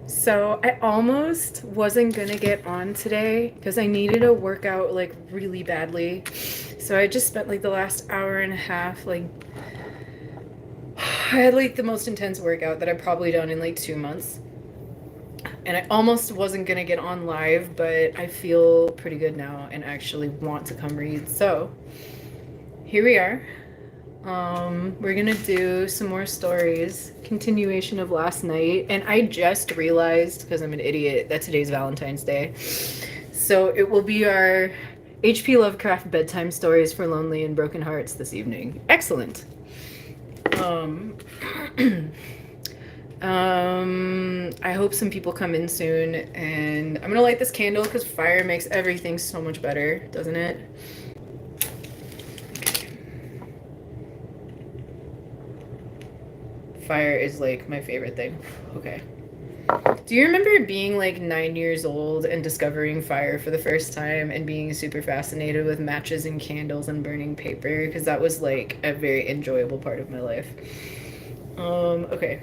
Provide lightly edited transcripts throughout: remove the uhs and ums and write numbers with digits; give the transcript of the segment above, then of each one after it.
So I almost wasn't gonna get on today because I needed a workout like really badly. So I just spent like the last hour and a half like I had like the most intense workout that I've probably done in like 2 months. And I almost wasn't gonna get on live, but I feel pretty good now and actually want to come read. So here we are. We're gonna do some more stories, continuation of last night, and I just realized, because I'm an idiot, that today's Valentine's Day. So it will be our H.P. Lovecraft bedtime stories for lonely and broken hearts this evening. Excellent. Um, I hope some people come in soon, and I'm gonna light this candle because fire makes everything so much better, doesn't it? Fire is like my favorite thing. Okay. Do you remember being like 9 years old and discovering fire for the first time and being super fascinated with matches and candles and burning paper? Because that was like a very enjoyable part of my life. Okay.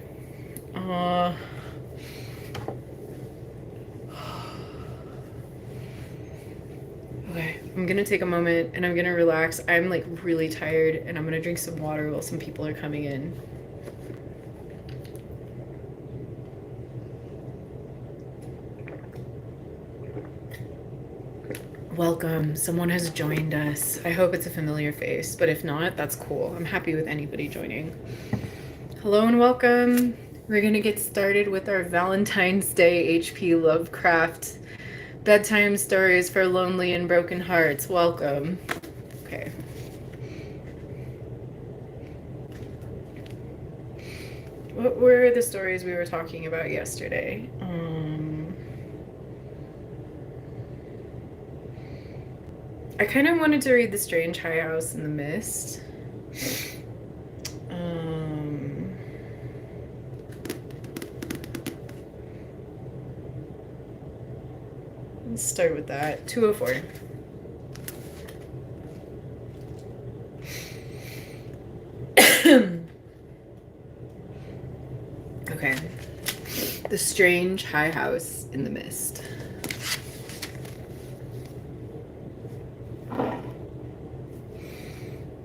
Okay, I'm gonna take a moment and I'm gonna relax. I'm like really tired and I'm gonna drink some water while some people are coming in. Welcome. Someone has joined us. I hope it's a familiar face, but if not, that's cool. I'm happy with anybody joining. Hello and welcome. We're gonna get started with our Valentine's Day H.P. Lovecraft bedtime stories for lonely and broken hearts. Welcome. Okay. What were the stories we were talking about yesterday? I kind of wanted to read The Strange High House in the Mist. Let's start with that. 204. Okay. The Strange High House in the Mist.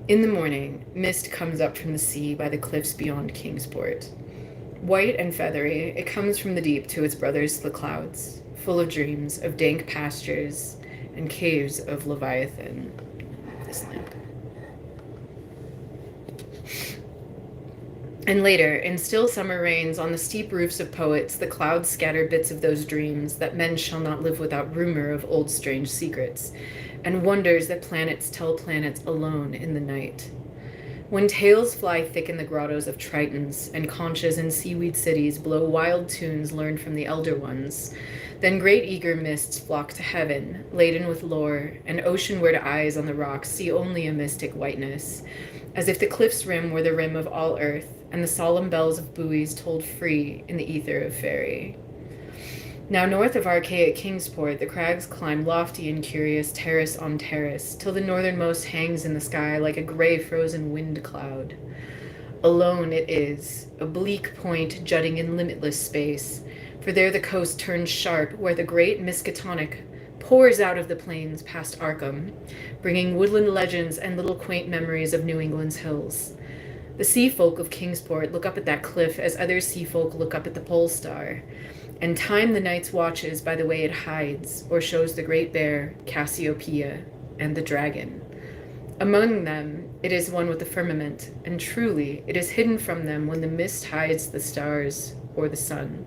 In the morning, mist comes up from the sea by the cliffs beyond Kingsport. White and feathery, it comes from the deep to its brothers the clouds, full of dreams of dank pastures and caves of Leviathan. This lamp. And later, in still summer rains, on the steep roofs of poets, the clouds scatter bits of those dreams that men shall not live without rumor of old strange secrets, and wonders that planets tell planets alone in the night. When tales fly thick in the grottos of Tritons, and conchas in seaweed cities blow wild tunes learned from the elder ones, then great eager mists flock to heaven, laden with lore, and oceanward eyes on the rocks see only a mystic whiteness, as if the cliff's rim were the rim of all earth, and the solemn bells of buoys tolled free in the ether of fairy. Now north of archaic Kingsport, the crags climb lofty and curious terrace on terrace, till the northernmost hangs in the sky like a gray frozen wind cloud. Alone it is, a bleak point jutting in limitless space, for there the coast turns sharp, where the great Miskatonic pours out of the plains past Arkham, bringing woodland legends and little quaint memories of New England's hills. The sea folk of Kingsport look up at that cliff as other sea folk look up at the pole star, and time the night's watches by the way it hides, or shows the great bear, Cassiopeia, and the dragon. Among them, it is one with the firmament, and truly, it is hidden from them when the mist hides the stars or the sun.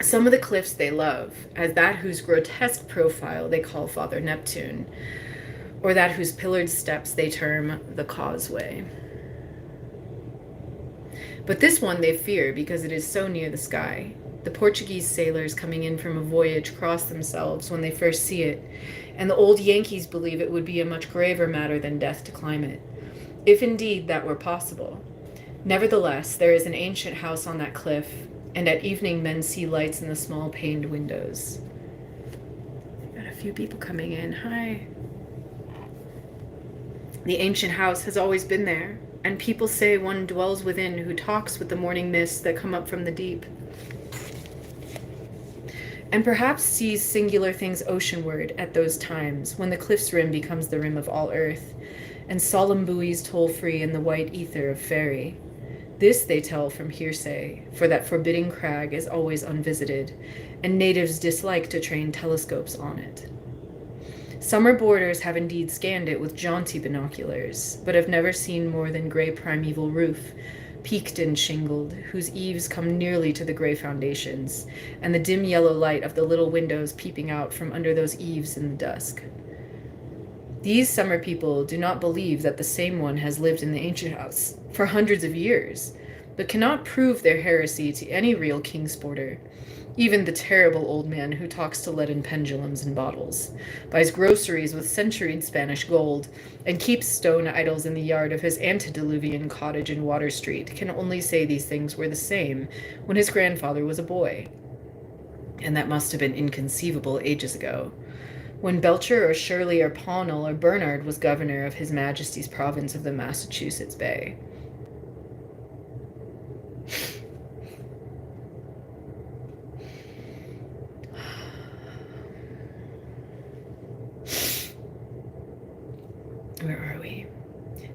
Some of the cliffs they love, as that whose grotesque profile they call Father Neptune, or that whose pillared steps they term the causeway. But this one they fear because it is so near the sky. The Portuguese sailors coming in from a voyage cross themselves when they first see it, and the old Yankees believe it would be a much graver matter than death to climb it, if indeed that were possible. Nevertheless, there is an ancient house on that cliff, and at evening men see lights in the small paned windows. Got a few people coming in. Hi. The ancient house has always been there, and people say one dwells within who talks with the morning mists that come up from the deep. and perhaps sees singular things oceanward at those times when the cliff's rim becomes the rim of all earth, and solemn buoys toll free in the white ether of fairy. This they tell from hearsay, for that forbidding crag is always unvisited, and natives dislike to train telescopes on it. Summer boarders have indeed scanned it with jaunty binoculars, but have never seen more than gray primeval roof, peaked and shingled, whose eaves come nearly to the gray foundations, and the dim yellow light of the little windows peeping out from under those eaves in the dusk. These summer people do not believe that the same one has lived in the ancient house for hundreds of years, but cannot prove their heresy to any real kingsporter, even the terrible old man who talks to leaden pendulums and bottles, buys groceries with centuried Spanish gold, and keeps stone idols in the yard of his antediluvian cottage in Water Street, can only say these things were the same when his grandfather was a boy. And that must have been inconceivable ages ago, when Belcher or Shirley or Pawnell or Bernard was governor of His Majesty's province of the Massachusetts Bay. Where are we?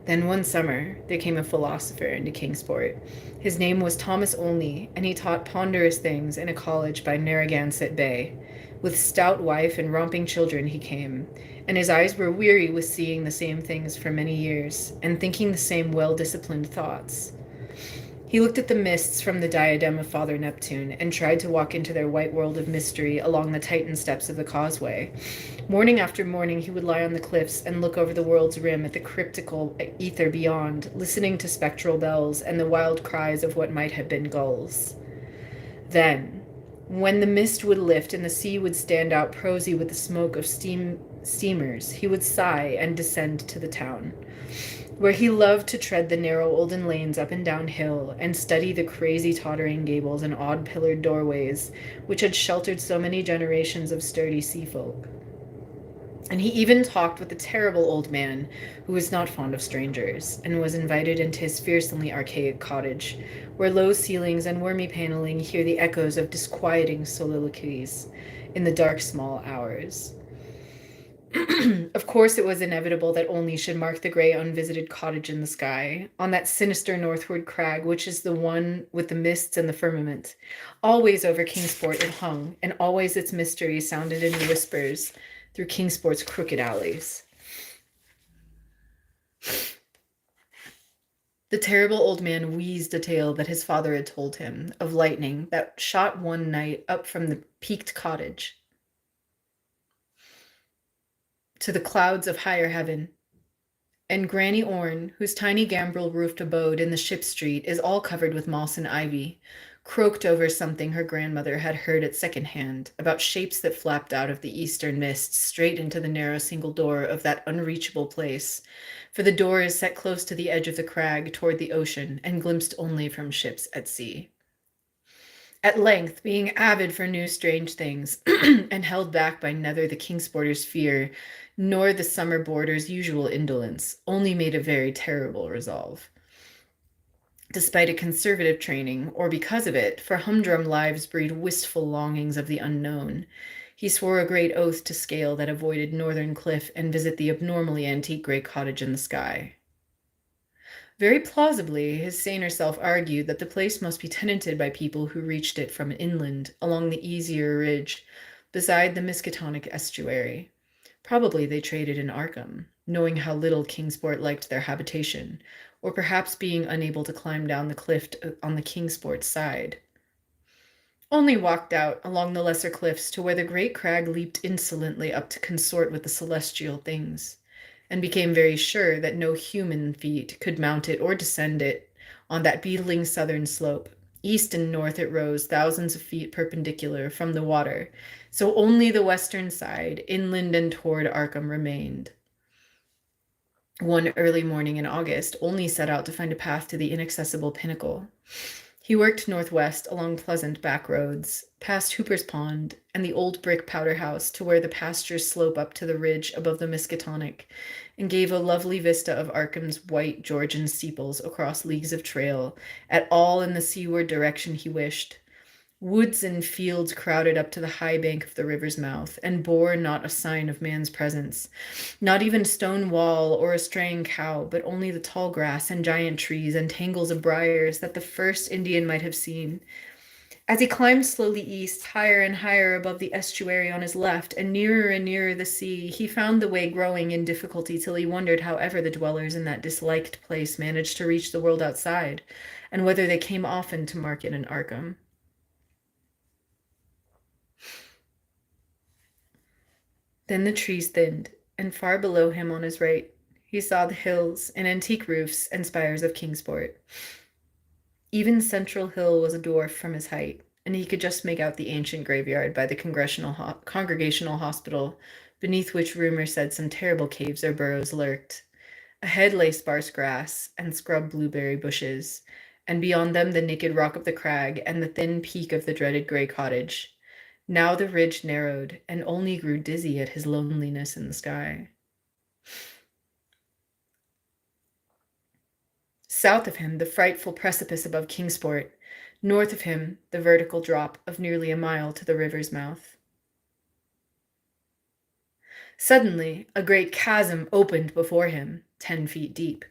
Then one summer there came a philosopher into Kingsport. His name was Thomas Olney, and he taught ponderous things in a college by Narragansett Bay. With stout wife and romping children he came, and his eyes were weary with seeing the same things for many years, and thinking the same well-disciplined thoughts. He looked at the mists from the diadem of Father Neptune, and tried to walk into their white world of mystery along the Titan steps of the causeway. Morning after morning he would lie on the cliffs and look over the world's rim at the cryptical ether beyond, listening to spectral bells and the wild cries of what might have been gulls. Then, when the mist would lift and the sea would stand out prosy with the smoke of steamers, he would sigh and descend to the town, where he loved to tread the narrow olden lanes up and down hill and study the crazy tottering gables and odd pillared doorways which had sheltered so many generations of sturdy sea folk. And he even talked with the terrible old man who was not fond of strangers, and was invited into his fearsomely archaic cottage, where low ceilings and wormy paneling hear the echoes of disquieting soliloquies in the dark small hours. Of course, it was inevitable that Olney should mark the gray, unvisited cottage in the sky, on that sinister northward crag, which is the one with the mists and the firmament. Always over Kingsport it hung, and always its mystery sounded in whispers through Kingsport's crooked alleys. The terrible old man wheezed a tale that his father had told him, of lightning that shot one night up from the peaked cottage to the clouds of higher heaven. And Granny Orne, whose tiny gambrel-roofed abode in the Ship Street is all covered with moss and ivy, croaked over something her grandmother had heard at second-hand about shapes that flapped out of the eastern mists straight into the narrow single door of that unreachable place, for the door is set close to the edge of the crag toward the ocean and glimpsed only from ships at sea. At length, being avid for new strange things, and held back by neither the Kingsporter's fear nor the summer boarder's usual indolence, only made a very terrible resolve. Despite a conservative training, or because of it, for humdrum lives breed wistful longings of the unknown, he swore a great oath to scale that avoided Northern Cliff and visit the abnormally antique gray cottage in the sky. Very plausibly, his saner self argued that the place must be tenanted by people who reached it from inland, along the easier ridge, beside the Miskatonic estuary. Probably they traded in Arkham, knowing how little Kingsport liked their habitation, or perhaps being unable to climb down the cliff on the Kingsport side. Olney walked out along the lesser cliffs to where the great crag leaped insolently up to consort with the celestial things, and became very sure that no human feet could mount it or descend it on that beetling southern slope. East and north it rose thousands of feet perpendicular from the water, so only the western side, inland and toward Arkham, remained. One early morning in August, Olney set out to find a path to the inaccessible pinnacle. He worked northwest along pleasant back roads, past Hooper's Pond and the old brick powder house to where the pastures slope up to the ridge above the Miskatonic, and gave a lovely vista of Arkham's white Georgian steeples across leagues of trail, at all in the seaward direction he wished. Woods and fields crowded up to the high bank of the river's mouth, and bore not a sign of man's presence. Not even stone wall or a straying cow, but only the tall grass and giant trees and tangles of briars that the first Indian might have seen. As he climbed slowly east, higher and higher above the estuary on his left, and nearer the sea, he found the way growing in difficulty till he wondered how ever the dwellers in that disliked place managed to reach the world outside, and whether they came often to market in Arkham. Then the trees thinned, and far below him on his right, he saw the hills and antique roofs and spires of Kingsport. Even Central Hill was a dwarf from his height, and he could just make out the ancient graveyard by the Congregational Hospital, beneath which rumor said some terrible caves or burrows lurked. Ahead lay sparse grass and scrub blueberry bushes, and beyond them the naked rock of the crag and the thin peak of the dreaded gray cottage. Now the ridge narrowed and only grew dizzy at his loneliness in the sky. South of him, the frightful precipice above Kingsport. North of him, the vertical drop of nearly a mile to the river's mouth. Suddenly, a great chasm opened before him, 10 feet deep,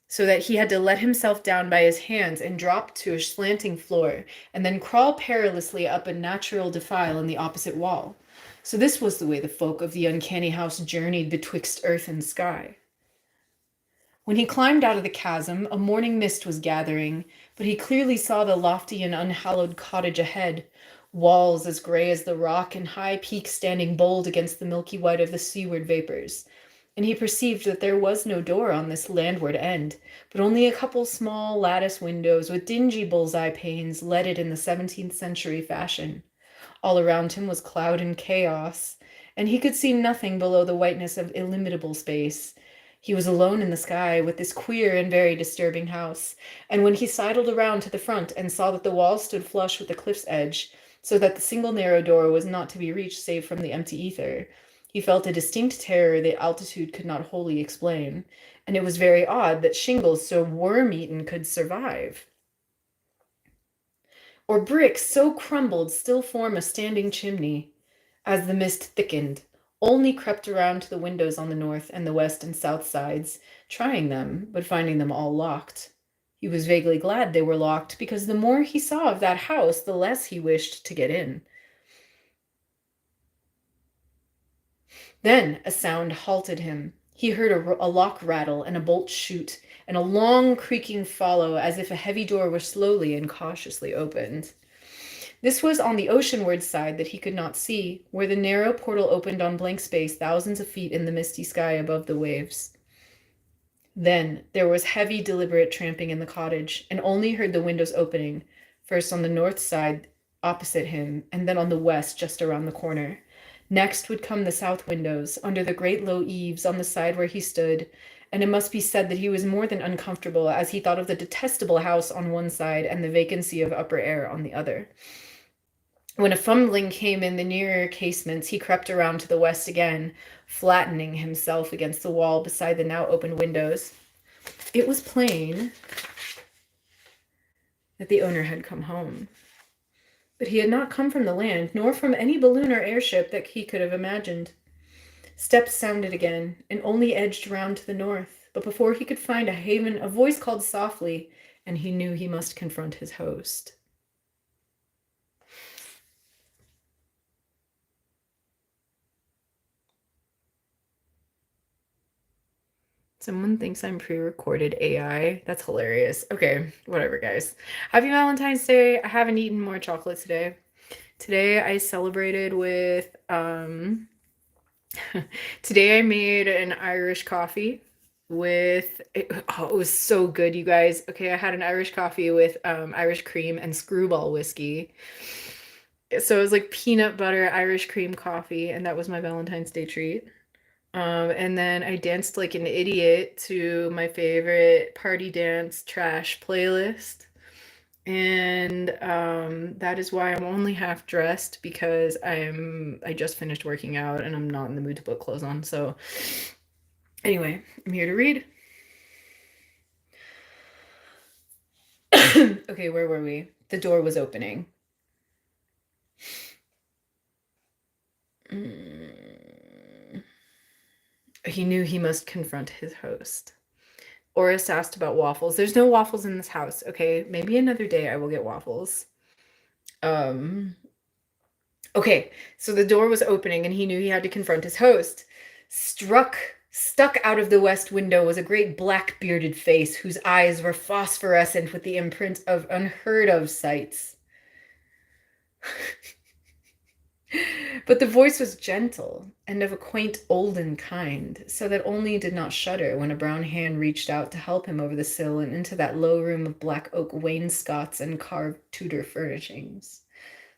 so that he had to let himself down by his hands and drop to a slanting floor, and then crawl perilously up a natural defile in the opposite wall. So this was the way the folk of the uncanny house journeyed betwixt earth and sky. When he climbed out of the chasm, a morning mist was gathering, but he clearly saw the lofty and unhallowed cottage ahead, walls as gray as the rock and high peaks standing bold against the milky white of the seaward vapors. And he perceived that there was no door on this landward end, but only a couple small lattice windows with dingy bull's-eye panes leaded in the 17th century fashion. All around him was cloud and chaos, and he could see nothing below the whiteness of illimitable space. He was alone in the sky with this queer and very disturbing house, and when he sidled around to the front and saw that the wall stood flush with the cliff's edge, so that the single narrow door was not to be reached save from the empty ether, he felt a distinct terror that altitude could not wholly explain, and it was very odd that shingles so worm-eaten could survive. Or bricks so crumbled still form a standing chimney. As the mist thickened, Olney crept around to the windows on the north and the west and south sides, trying them, but finding them all locked. He was vaguely glad they were locked, because the more he saw of that house, the less he wished to get in. Then a sound halted him. He heard a lock rattle and a bolt shoot, and a long creaking follow, as if a heavy door were slowly and cautiously opened. This was on the oceanward side that he could not see, where the narrow portal opened on blank space thousands of feet in the misty sky above the waves. Then there was heavy, deliberate tramping in the cottage, and Olney heard the windows opening, first on the north side opposite him, and then on the west just around the corner. Next would come the south windows, under the great low eaves on the side where he stood, and it must be said that he was more than uncomfortable as he thought of the detestable house on one side and the vacancy of upper air on the other. When a fumbling came in the nearer casements, he crept around to the west again, flattening himself against the wall beside the now open windows. It was plain that the owner had come home. But he had not come from the land, nor from any balloon or airship that he could have imagined. Steps sounded again, and Olney edged round to the north, but before he could find a haven, a voice called softly, and he knew he must confront his host. Someone thinks I'm pre-recorded AI. That's hilarious. Okay, whatever, guys. Happy Valentine's Day. I haven't eaten more chocolate today. Today I celebrated with, today I made an Irish coffee with, it was so good, you guys. Okay, I had an Irish coffee with Irish cream and screwball whiskey. So it was like peanut butter Irish cream coffee, and that was my Valentine's Day treat. And then I danced like an idiot to my favorite party dance trash playlist. And that is why I'm only half dressed, because I just finished working out and I'm not in the mood to put clothes on. So anyway, I'm here to read. Okay, where were we? The door was opening. Mm. He knew he must confront his host. Oris asked about waffles. There's no waffles in this house, okay? Maybe another day I will get waffles. Um, okay, so the door was opening and he knew he had to confront his host. Stuck out of the west window was a great black bearded face whose eyes were phosphorescent with the imprint of unheard of sights. But the voice was gentle and of a quaint olden kind, so that only did not shudder when a brown hand reached out to help him over the sill and into that low room of black oak wainscots and carved Tudor furnishings.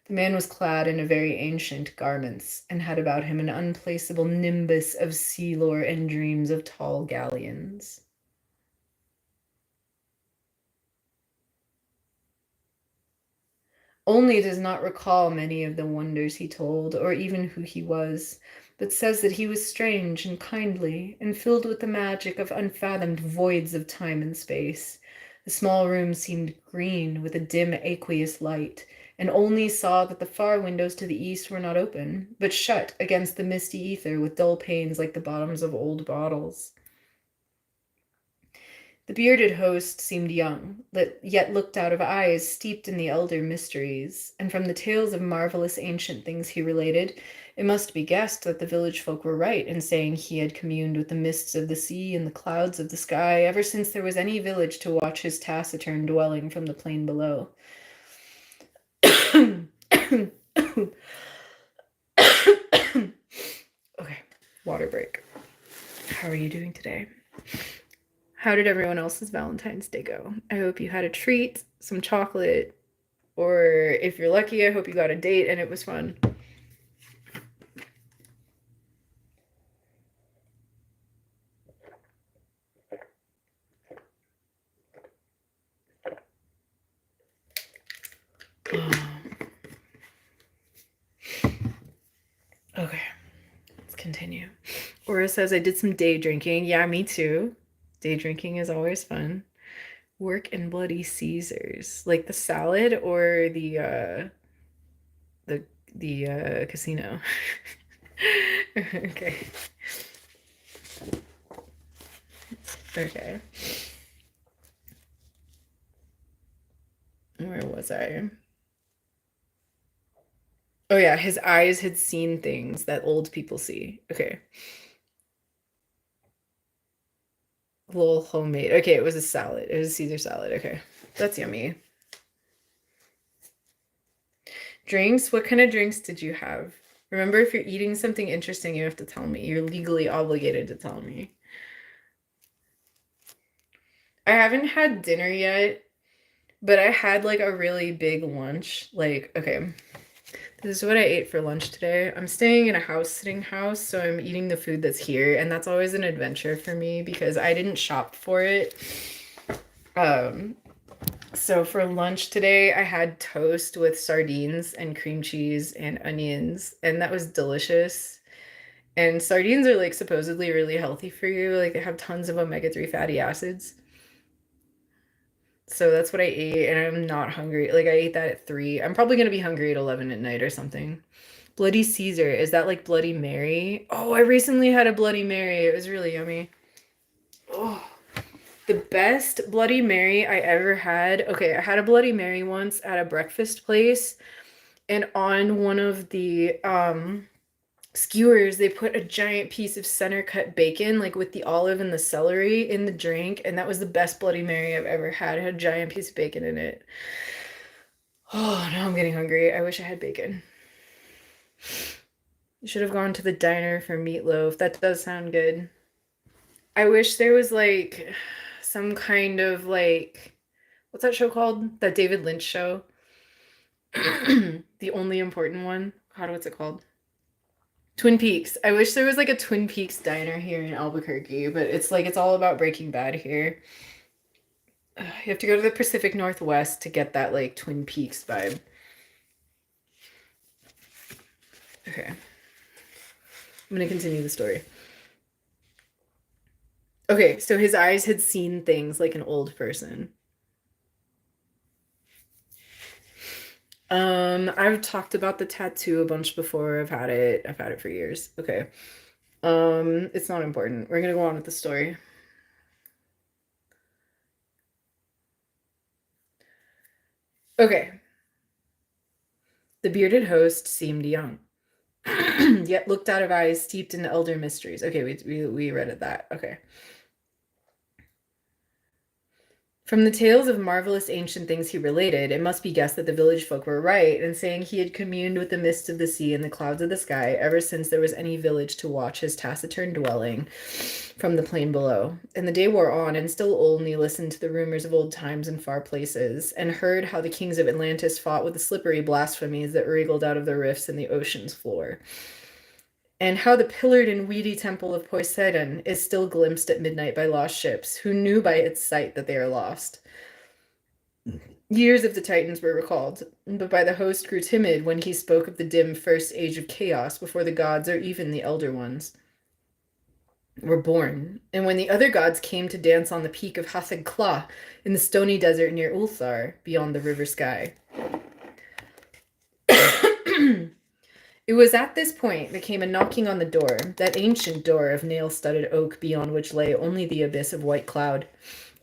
The man was clad in a very ancient garments, and had about him an unplaceable nimbus of sea lore and dreams of tall galleons. Only does not recall many of the wonders he told, or even who he was, but says that he was strange and kindly, and filled with the magic of unfathomed voids of time and space. The small room seemed green with a dim aqueous light, and only saw that the far windows to the east were not open, but shut against the misty ether with dull panes like the bottoms of old bottles. The bearded host seemed young, yet looked out of eyes steeped in the elder mysteries, and from the tales of marvelous ancient things he related, it must be guessed that the village folk were right in saying he had communed with the mists of the sea and the clouds of the sky ever since there was any village to watch his taciturn dwelling from the plain below. Okay, water break. How are you doing today? How did everyone else's Valentine's Day go? I hope you had a treat, some chocolate, or if you're lucky, I hope you got a date and it was fun. Okay, let's continue. Aura says, I did some day drinking. Yeah, me too. Day drinking is always fun. Work and Bloody Caesars. Like the salad or the casino. Okay. Okay. Where was I? Oh yeah, his eyes had seen things that old people see. Okay. A little homemade. Okay, it was a salad. It was a Caesar salad. Okay. That's yummy. Drinks? What kind of drinks did you have? Remember, if you're eating something interesting, you have to tell me. You're legally obligated to tell me. I haven't had dinner yet, but I had like a really big lunch. Like, okay, this is what I ate for lunch today. I'm staying in a house sitting house, so I'm eating the food that's here, and that's always an adventure for me because I didn't shop for it. So for lunch today, I had toast with sardines and cream cheese and onions, and that was delicious. And sardines are like supposedly really healthy for you. Like they have tons of omega-3 fatty acids. So that's what I ate, and I'm not hungry. Like I ate that at 3. I'm probably gonna be hungry at 11 at night or something. Bloody Caesar, is that like Bloody Mary? Oh, I recently had a Bloody Mary. It was really yummy. Oh, the best Bloody Mary I ever had. Okay, I had a Bloody Mary once at a breakfast place, and on one of the skewers, they put a giant piece of center cut bacon, like with the olive and the celery in the drink, and that was the best Bloody Mary I've ever had. It had a giant piece of bacon in it. Oh, now I'm getting hungry. I wish I had bacon. You should have gone to the diner for meatloaf. That does sound good. I wish there was like some kind of like, what's that show called? That David Lynch show? The only important one. God, what's it called? Twin Peaks. I wish there was like a Twin Peaks diner here in Albuquerque, but it's like it's all about Breaking Bad here. You have to go to the Pacific Northwest to get that like Twin Peaks vibe. Okay. I'm gonna continue the story. Okay, so his eyes had seen things like an old person. I've talked about the tattoo a bunch before. I've had it. I've had it for years. Okay. It's not important. We're gonna go on with the story. Okay. The bearded host seemed young, yet looked out of eyes steeped in elder mysteries. Okay, we read it that. Okay. From the tales of marvelous ancient things he related, it must be guessed that the village folk were right in saying he had communed with the mists of the sea and the clouds of the sky ever since there was any village to watch his taciturn dwelling from the plain below. And the day wore on, and still Olney listened to the rumors of old times and far places, and heard how the kings of Atlantis fought with the slippery blasphemies that wriggled out of the rifts in the ocean's floor, and how the pillared and weedy temple of Poseidon is still glimpsed at midnight by lost ships, who knew by its sight that they are lost. Years of the Titans were recalled, but by the host grew timid when he spoke of the dim first age of chaos before the gods or even the elder ones were born, and when the other gods came to dance on the peak of Haseg Kla in the stony desert near Ulthar, beyond the river sky. It was at this point there came a knocking on the door, that ancient door of nail-studded oak beyond which lay only the abyss of white cloud.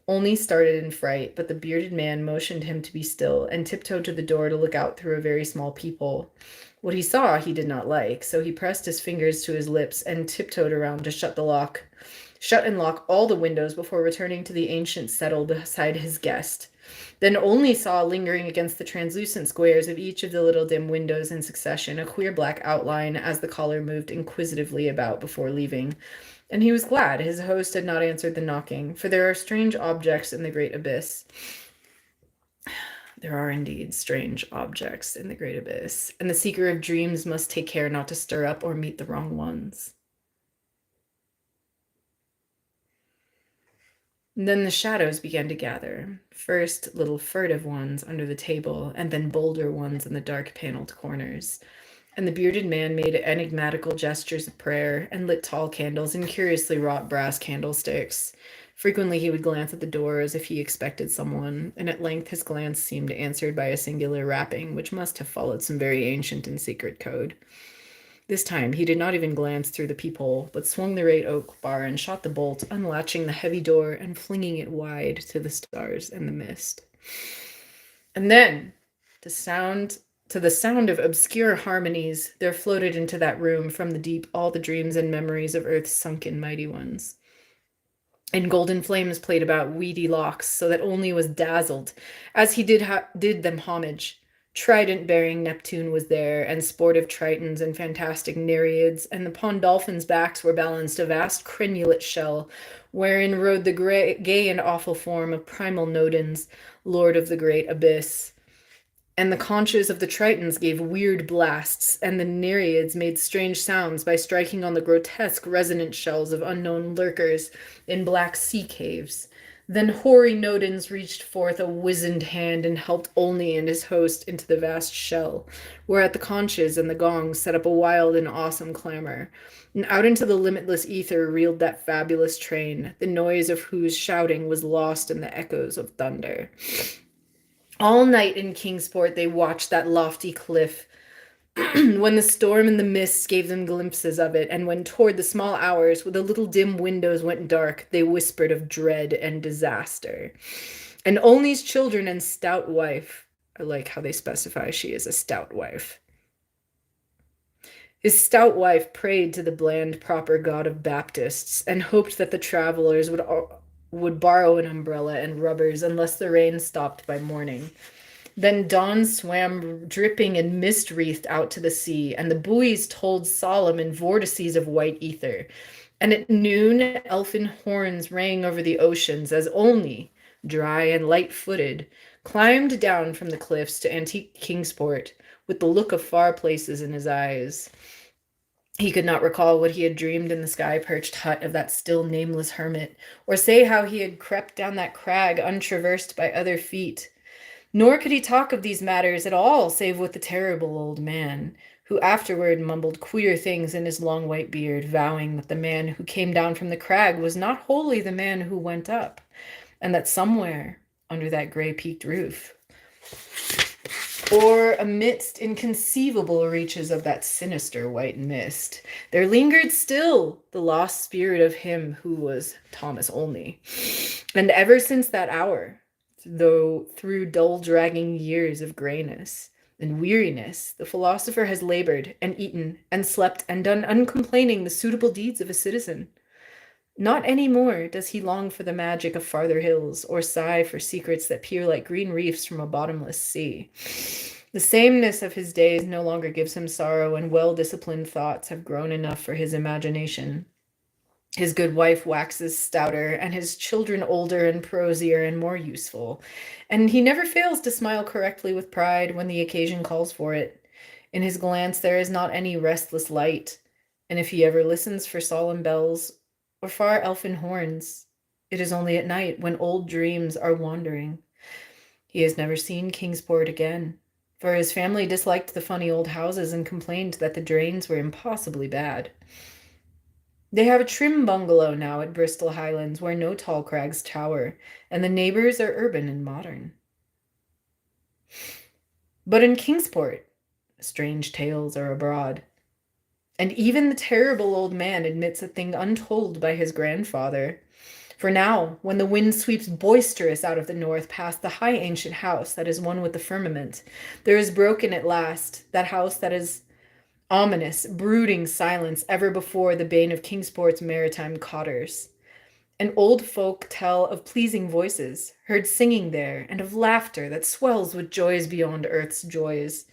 Olney started in fright, but the bearded man motioned him to be still, and tiptoed to the door to look out through a very small peephole. What he saw he did not like, so he pressed his fingers to his lips and tiptoed around to shut and lock all the windows before returning to the ancient settle beside his guest. Then Olney saw lingering against the translucent squares of each of the little dim windows in succession a queer black outline as the caller moved inquisitively about before leaving. And he was glad his host had not answered the knocking, for there are strange objects in the great abyss. There are indeed strange objects in the great abyss, and the seeker of dreams must take care not to stir up or meet the wrong ones. And then the shadows began to gather, first little furtive ones under the table, and then bolder ones in the dark paneled corners. And the bearded man made enigmatical gestures of prayer and lit tall candles in curiously wrought brass candlesticks. Frequently he would glance at the door as if he expected someone, and at length his glance seemed answered by a singular rapping, which must have followed some very ancient and secret code. This time he did not even glance through the peephole, but swung the great oak bar and shot the bolt, unlatching the heavy door and flinging it wide to the stars and the mist. And then, to the sound of obscure harmonies, there floated into that room from the deep all the dreams and memories of Earth's sunken mighty ones. And golden flames played about weedy locks, so that Olney was dazzled, as he did them homage. Trident-bearing Neptune was there, and sportive Tritons and fantastic Nereids, and upon dolphins' backs were balanced a vast crenulate shell, wherein rode the gay and awful form of primal Nodens, lord of the great abyss. And the conches of the Tritons gave weird blasts, and the Nereids made strange sounds by striking on the grotesque resonant shells of unknown lurkers in black sea caves. Then hoary Nodens reached forth a wizened hand and helped Olney and his host into the vast shell, whereat the conches and the gongs set up a wild and awesome clamor. And out into the limitless ether reeled that fabulous train, the noise of whose shouting was lost in the echoes of thunder. All night in Kingsport they watched that lofty cliff, when the storm and the mists gave them glimpses of it, and when toward the small hours, where the little dim windows went dark, they whispered of dread and disaster. And Olney's children and stout wife, I like how they specify she is a stout wife. His stout wife prayed to the bland, proper God of Baptists, and hoped that the travelers would borrow an umbrella and rubbers unless the rain stopped by morning. Then dawn swam dripping and mist-wreathed out to the sea, and the buoys tolled solemn in vortices of white ether. And at noon, elfin horns rang over the oceans as Olney, dry and light-footed, climbed down from the cliffs to antique Kingsport with the look of far places in his eyes. He could not recall what he had dreamed in the sky-perched hut of that still nameless hermit, or say how he had crept down that crag untraversed by other feet. Nor could he talk of these matters at all, save with the terrible old man, who afterward mumbled queer things in his long white beard, vowing that the man who came down from the crag was not wholly the man who went up, and that somewhere under that gray-peaked roof Or amidst inconceivable reaches of that sinister white mist, there lingered still the lost spirit of him who was Thomas Olney. And ever since that hour, though through dull dragging years of grayness and weariness, the philosopher has labored and eaten and slept and done uncomplaining the suitable deeds of a citizen. Not any more does he long for the magic of farther hills, or sigh for secrets that peer like green reefs from a bottomless sea. The sameness of his days no longer gives him sorrow, and well-disciplined thoughts have grown enough for his imagination. His good wife waxes stouter, and his children older and prosier and more useful, and he never fails to smile correctly with pride when the occasion calls for it. In his glance there is not any restless light, and if he ever listens for solemn bells or far elfin horns, it is only at night when old dreams are wandering. He has never seen Kingsport again, for his family disliked the funny old houses and complained that the drains were impossibly bad. They have a trim bungalow now at Bristol Highlands where no tall crags tower, and the neighbors are urban and modern. But in Kingsport, strange tales are abroad. And even the terrible old man admits a thing untold by his grandfather. For now, when the wind sweeps boisterous out of the north past the high ancient house that is one with the firmament, there is broken at last that house that is ominous, brooding silence ever before the bane of Kingsport's maritime cotters. And old folk tell of pleasing voices heard singing there, and of laughter that swells with joys beyond earth's joys,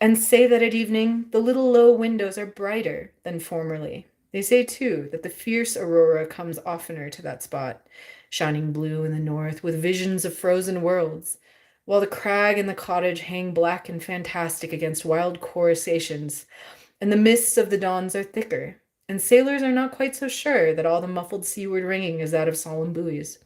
and say that at evening the little low windows are brighter than formerly. They say, too, that the fierce aurora comes oftener to that spot, shining blue in the north with visions of frozen worlds, while the crag and the cottage hang black and fantastic against wild coruscations, and the mists of the dawns are thicker, and sailors are not quite so sure that all the muffled seaward ringing is that of solemn buoys.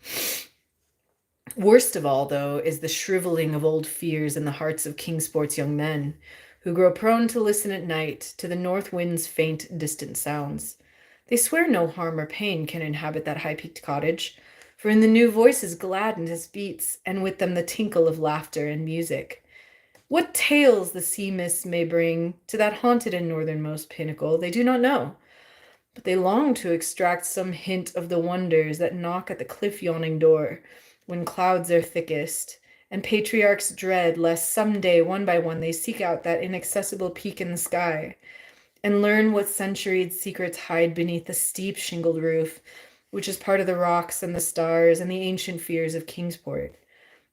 Worst of all, though, is the shriveling of old fears in the hearts of Kingsport's young men, who grow prone to listen at night to the north wind's faint, distant sounds. They swear no harm or pain can inhabit that high-peaked cottage, for in the new voices gladness beats, and with them the tinkle of laughter and music. What tales the sea mists may bring to that haunted and northernmost pinnacle, they do not know, but they long to extract some hint of the wonders that knock at the cliff-yawning door when clouds are thickest, and patriarchs dread lest some day, one by one, they seek out that inaccessible peak in the sky, and learn what centuried secrets hide beneath the steep shingled roof, which is part of the rocks and the stars and the ancient fears of Kingsport.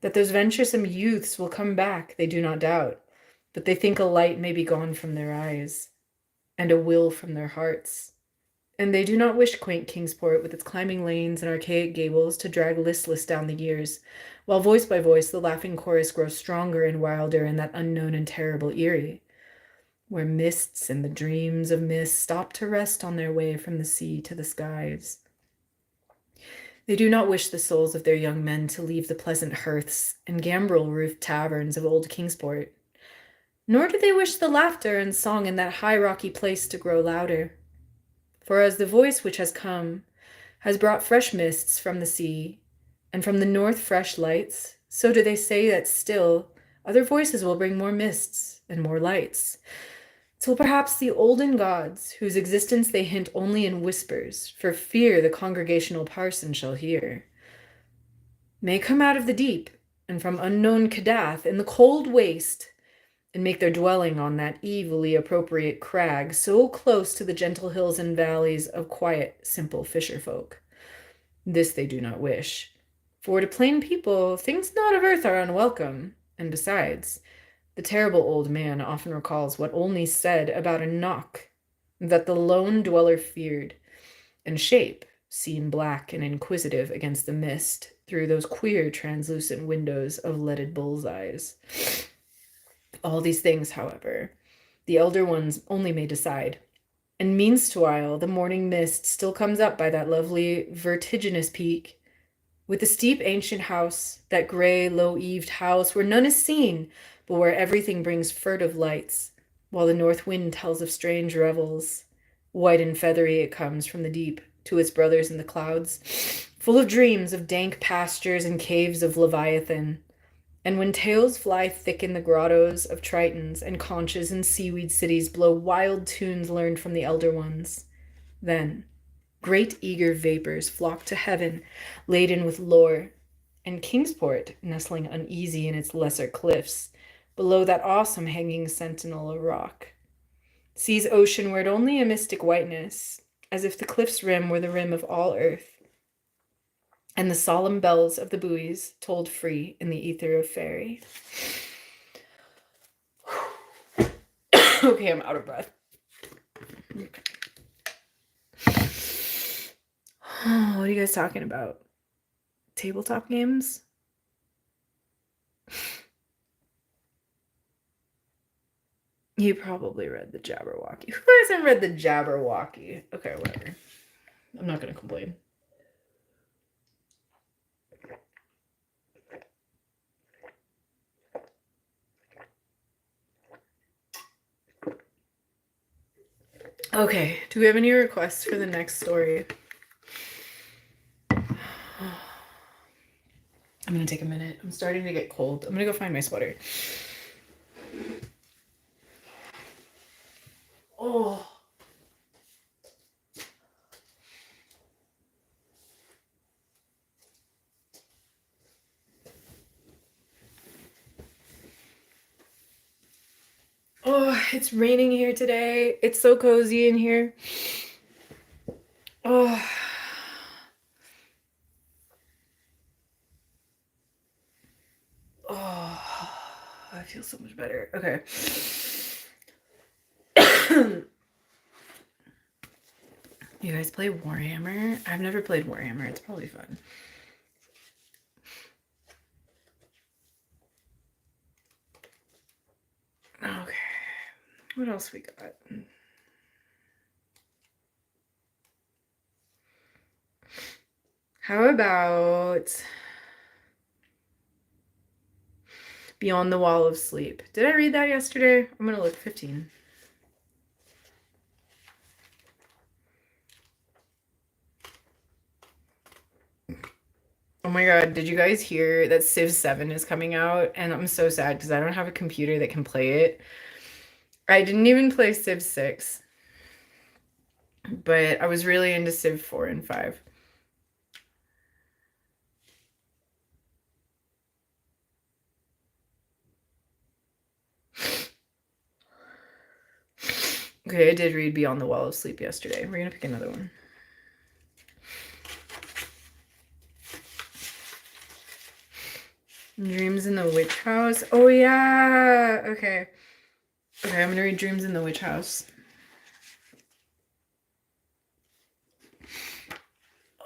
That those venturesome youths will come back, they do not doubt, but they think a light may be gone from their eyes, and a will from their hearts. And they do not wish quaint Kingsport with its climbing lanes and archaic gables to drag listless down the years, while voice by voice the laughing chorus grows stronger and wilder in that unknown and terrible Erie, where mists and the dreams of mist stop to rest on their way from the sea to the skies. They do not wish the souls of their young men to leave the pleasant hearths and gambrel-roofed taverns of old Kingsport, nor do they wish the laughter and song in that high rocky place to grow louder. For as the voice which has come has brought fresh mists from the sea, and from the north fresh lights, so do they say that still other voices will bring more mists and more lights, till perhaps the olden gods, whose existence they hint only in whispers, for fear the congregational parson shall hear, may come out of the deep, and from unknown Cadath in the cold waste, and make their dwelling on that evilly appropriate crag so close to the gentle hills and valleys of quiet, simple fisher folk. This they do not wish, for to plain people things not of earth are unwelcome, and besides, the terrible old man often recalls what Olney said about a knock that the lone dweller feared, and shape seen black and inquisitive against the mist through those queer translucent windows of leaded bull's eyes. All these things, however, the elder ones only may decide. And meanwhile, the morning mist still comes up by that lovely vertiginous peak, with the steep ancient house, that gray, low-eaved house where none is seen, but where everything brings furtive lights, while the north wind tells of strange revels. White and feathery it comes from the deep to its brothers in the clouds, full of dreams of dank pastures and caves of Leviathan, And when tales fly thick in the grottos of tritons, and conches in seaweed cities blow wild tunes learned from the elder ones, then great eager vapors flock to heaven, laden with lore, and Kingsport, nestling uneasy in its lesser cliffs, below that awesome hanging sentinel of rock, sees oceanward only a mystic whiteness, as if the cliff's rim were the rim of all earth, and the solemn bells of the buoys tolled free in the ether of fairy. Okay, I'm out of breath. What are you guys talking about? Tabletop games? You probably read the Jabberwocky. Who hasn't read the Jabberwocky? Okay, whatever. I'm not going to complain. Okay, do we have any requests for the next story? I'm going to take a minute. I'm starting to get cold. I'm going to go find my sweater. Oh. Oh, it's raining here today. It's so cozy in here. Oh. Oh, I feel so much better. Okay. You guys play Warhammer? I've never played Warhammer. It's probably fun. Okay. What else we got? How about Beyond the Wall of Sleep? Did I read that yesterday? I'm gonna look. 15. Oh my god, did you guys hear that Civ 7 is coming out? And I'm so sad because I don't have a computer that can play it. I didn't even play Civ 6. But I was really into Civ 4 and 5. Okay, I did read Beyond the Wall of Sleep yesterday. We're gonna pick another one. Dreams in the Witch House. Oh yeah. Okay. Okay, I'm gonna read Dreams in the Witch House.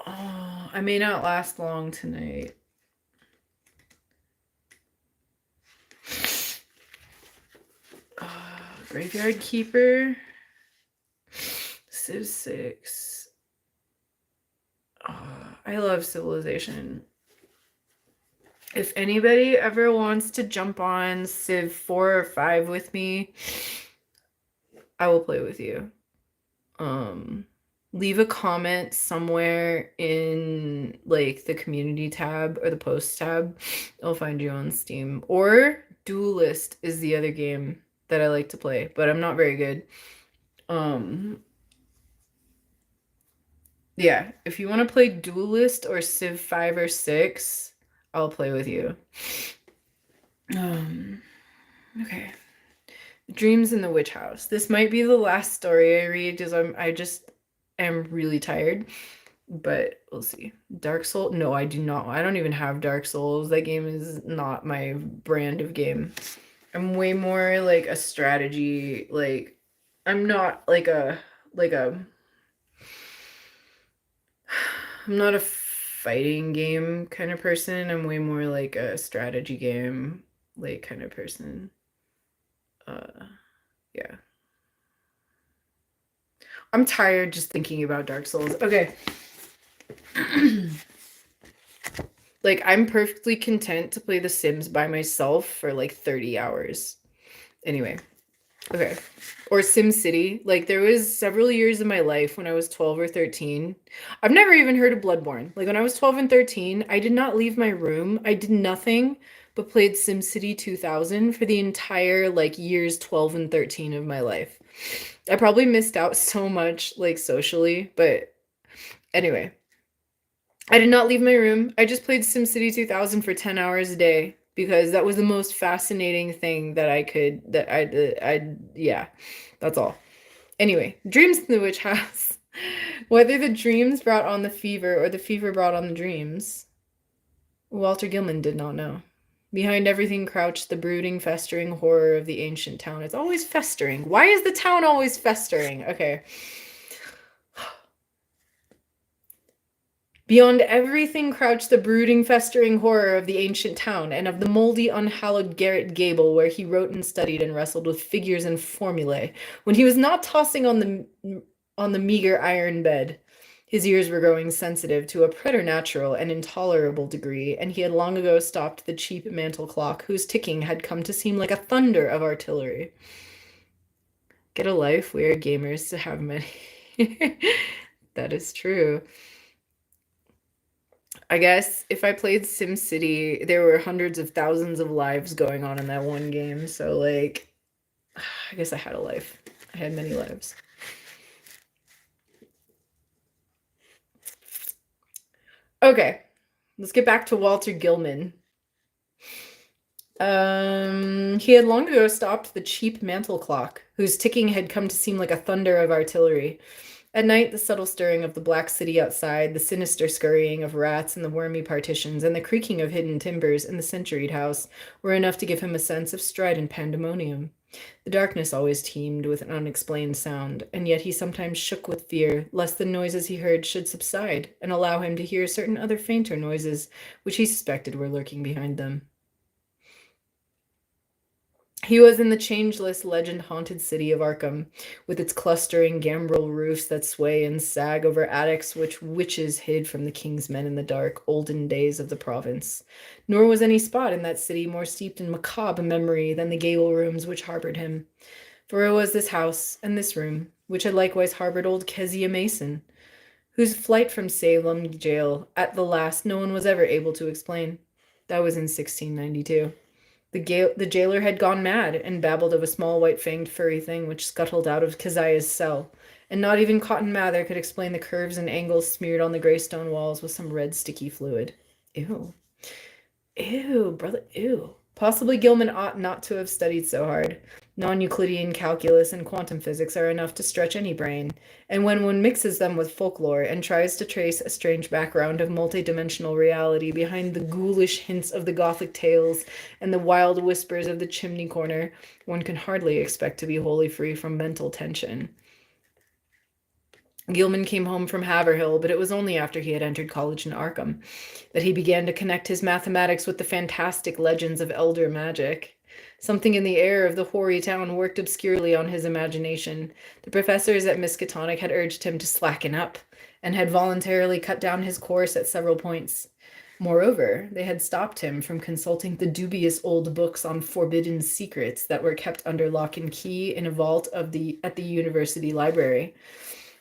Oh, I may not last long tonight. Graveyard Keeper. Civ 6. I love Civilization. If anybody ever wants to jump on Civ 4 or 5 with me, I will play with you. Leave a comment somewhere in like the community tab or the post tab. I'll find you on Steam. Or Duelist is the other game that I like to play, but I'm not very good. Yeah, if you want to play Duelist or Civ 5 or 6, I'll play with you. Okay. Dreams in the Witch House. This might be the last story I read because I just am really tired, but we'll see. Dark Souls? No, I do not. I don't even have Dark Souls. That game is not my brand of game. I'm way more like a strategy, like I'm not like a I'm not a fighting game kind of person. I'm way more like a strategy game like kind of person. Yeah. I'm tired just thinking about Dark Souls. Okay. Like, I'm perfectly content to play The Sims by myself for like 30 hours. Anyway. Okay. Or SimCity. Like, there was several years of my life when I was 12 or 13. I've never even heard of Bloodborne. Like, when I was 12 and 13, I did not leave my room. I did nothing but played SimCity 2000 for the entire like years 12 and 13 of my life. I probably missed out so much like socially, but anyway, I did not leave my room. I just played SimCity 2000 for 10 hours a day because that was the most fascinating thing that I could that I yeah, that's all. Anyway, dreams in the witch house. Whether the dreams brought on the fever or the fever brought on the dreams, Walter Gilman did not know. Behind everything crouched the brooding, festering horror of the ancient town. It's always festering. Why is the town always festering? Okay. Beyond everything crouched the brooding, festering horror of the ancient town, and of the moldy, unhallowed garret gable where he wrote and studied and wrestled with figures and formulae, when he was not tossing on the meager iron bed. His ears were growing sensitive to a preternatural and intolerable degree, and he had long ago stopped the cheap mantel clock, whose ticking had come to seem like a thunder of artillery. Get a life, we are gamers to have many. That is true. I guess if I played SimCity, there were hundreds of thousands of lives going on in that one game. So, like, I guess I had a life. I had many lives. Okay, let's get back to Walter Gilman. He had long ago stopped the cheap mantel clock, whose ticking had come to seem like a thunder of artillery. At night, the subtle stirring of the black city outside, the sinister scurrying of rats in the wormy partitions, and the creaking of hidden timbers in the centuried house were enough to give him a sense of strident pandemonium. The darkness always teemed with an unexplained sound, and yet he sometimes shook with fear lest the noises he heard should subside and allow him to hear certain other fainter noises which he suspected were lurking behind them. He was in the changeless, legend-haunted city of Arkham, with its clustering gambrel roofs that sway and sag over attics which witches hid from the king's men in the dark, olden days of the province. Nor was any spot in that city more steeped in macabre memory than the gable rooms which harbored him. For it was this house and this room which had likewise harbored old Kezia Mason, whose flight from Salem jail at the last no one was ever able to explain. That was in 1692. The jailer had gone mad and babbled of a small white-fanged furry thing which scuttled out of Keziah's cell, and not even Cotton Mather could explain the curves and angles smeared on the gray stone walls with some red sticky fluid. Ew. Ew, brother, ew. Possibly Gilman ought not to have studied so hard. Non-Euclidean calculus and quantum physics are enough to stretch any brain, and when one mixes them with folklore and tries to trace a strange background of multidimensional reality behind the ghoulish hints of the Gothic tales and the wild whispers of the chimney corner, one can hardly expect to be wholly free from mental tension. Gilman came home from Haverhill, but it was only after he had entered college in Arkham that he began to connect his mathematics with the fantastic legends of elder magic. Something in the air of the hoary town worked obscurely on his imagination. The professors at Miskatonic had urged him to slacken up, and had voluntarily cut down his course at several points. Moreover, they had stopped him from consulting the dubious old books on forbidden secrets that were kept under lock and key in a vault at the university library.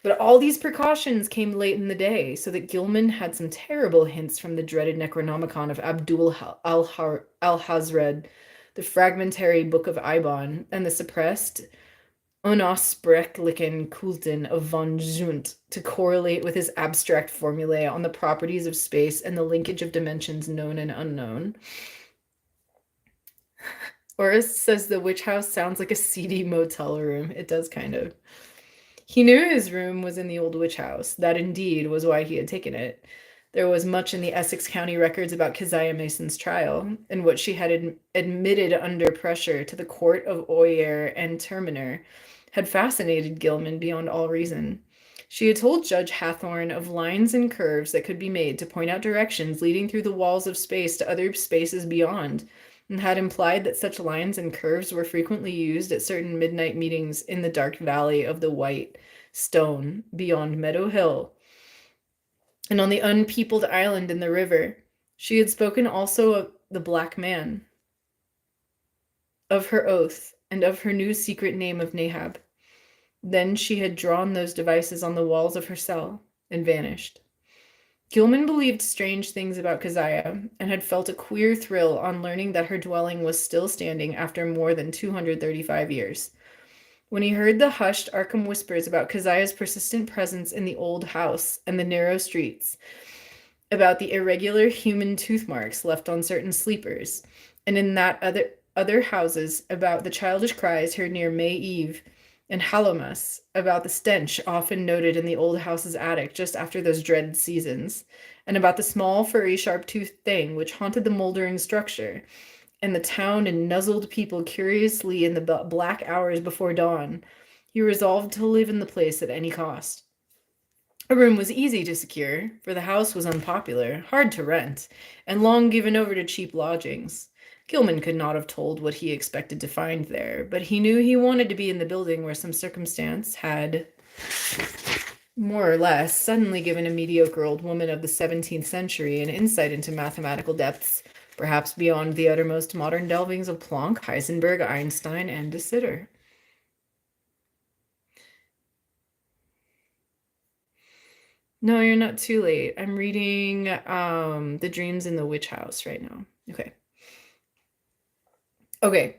But all these precautions came late in the day, so that Gilman had some terrible hints from the dreaded Necronomicon of Abdul al-Hazred, the fragmentary Book of Ibon, and the suppressed Unausprechlichen Kulten of von Zunt to correlate with his abstract formulae on the properties of space and the linkage of dimensions known and unknown. Oris says the witch house sounds like a seedy motel room. It does kind of. He knew his room was in the old witch house. That indeed was why he had taken it. There was much in the Essex County records about Keziah Mason's trial, and what she had admitted under pressure to the court of Oyer and Terminer had fascinated Gilman beyond all reason. She had told Judge Hathorne of lines and curves that could be made to point out directions leading through the walls of space to other spaces beyond, and had implied that such lines and curves were frequently used at certain midnight meetings in the dark valley of the White Stone beyond Meadow Hill, and on the unpeopled island in the river. She had spoken also of the Black Man, of her oath, and of her new secret name of Nahab. Then she had drawn those devices on the walls of her cell and vanished. Gilman believed strange things about Keziah and had felt a queer thrill on learning that her dwelling was still standing after more than 235 years. When he heard the hushed Arkham whispers about Keziah's persistent presence in the old house and the narrow streets, about the irregular human tooth marks left on certain sleepers, and in that other houses about the childish cries heard near May Eve, and Hallowmas, about the stench often noted in the old house's attic just after those dread seasons, and about the small, furry, sharp-toothed thing which haunted the moldering structure, and the town and nuzzled people curiously in the black hours before dawn, he resolved to live in the place at any cost. A room was easy to secure, for the house was unpopular, hard to rent, and long given over to cheap lodgings. Gilman could not have told what he expected to find there, but he knew he wanted to be in the building where some circumstance had, more or less, suddenly given a mediocre old woman of the 17th century an insight into mathematical depths, perhaps beyond the uttermost modern delvings of Planck, Heisenberg, Einstein, and de Sitter. No, you're not too late. I'm reading The Dreams in the Witch House right now. Okay.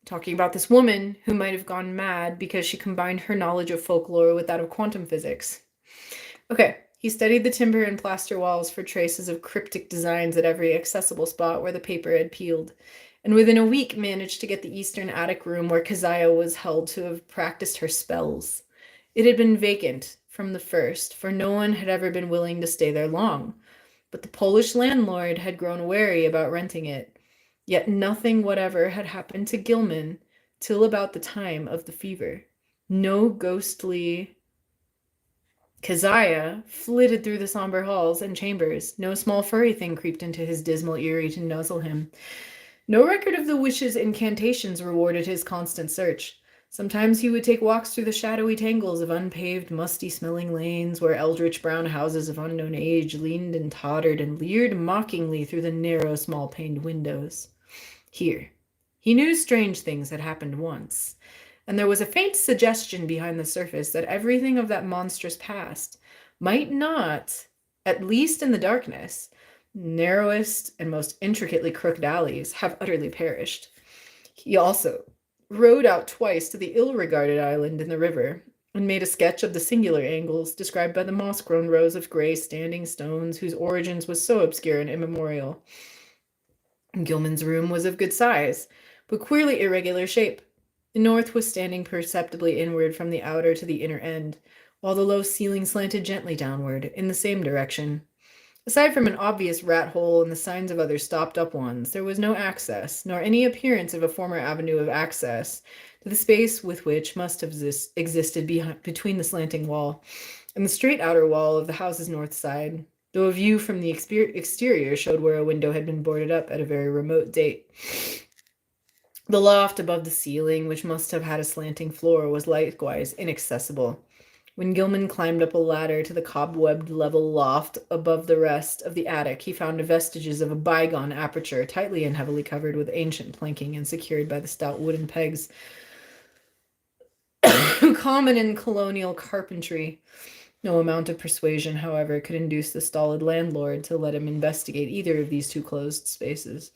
Talking about this woman who might have gone mad because she combined her knowledge of folklore with that of quantum physics. Okay. He studied the timber and plaster walls for traces of cryptic designs at every accessible spot where the paper had peeled, and within a week managed to get the eastern attic room where Keziah was held to have practiced her spells. It had been vacant from the first, for no one had ever been willing to stay there long, but the Polish landlord had grown wary about renting it. Yet nothing whatever had happened to Gilman till about the time of the fever. No ghostly Keziah flitted through the somber halls and chambers. No small furry thing creeped into his dismal eyrie to nuzzle him. No record of the witch's incantations rewarded his constant search. Sometimes he would take walks through the shadowy tangles of unpaved, musty-smelling lanes where eldritch brown houses of unknown age leaned and tottered and leered mockingly through the narrow, small-paned windows. Here, he knew strange things had happened once, and there was a faint suggestion behind the surface that everything of that monstrous past might not, at least in the darkness, narrowest and most intricately crooked alleys, have utterly perished. He also rowed out twice to the ill-regarded island in the river, and made a sketch of the singular angles described by the moss-grown rows of gray standing stones whose origins was so obscure and immemorial. Gilman's room was of good size, but queerly irregular shape. The north was standing perceptibly inward from the outer to the inner end, while the low ceiling slanted gently downward, in the same direction. Aside from an obvious rat hole and the signs of other stopped-up ones, there was no access, nor any appearance of a former avenue of access, to the space with which must have existed between the slanting wall and the straight outer wall of the house's north side, though a view from the exterior showed where a window had been boarded up at a very remote date. The loft above the ceiling, which must have had a slanting floor, was likewise inaccessible. When Gilman climbed up a ladder to the cobwebbed level loft above the rest of the attic, he found vestiges of a bygone aperture, tightly and heavily covered with ancient planking and secured by the stout wooden pegs common in colonial carpentry. No amount of persuasion, however, could induce the stolid landlord to let him investigate either of these two closed spaces.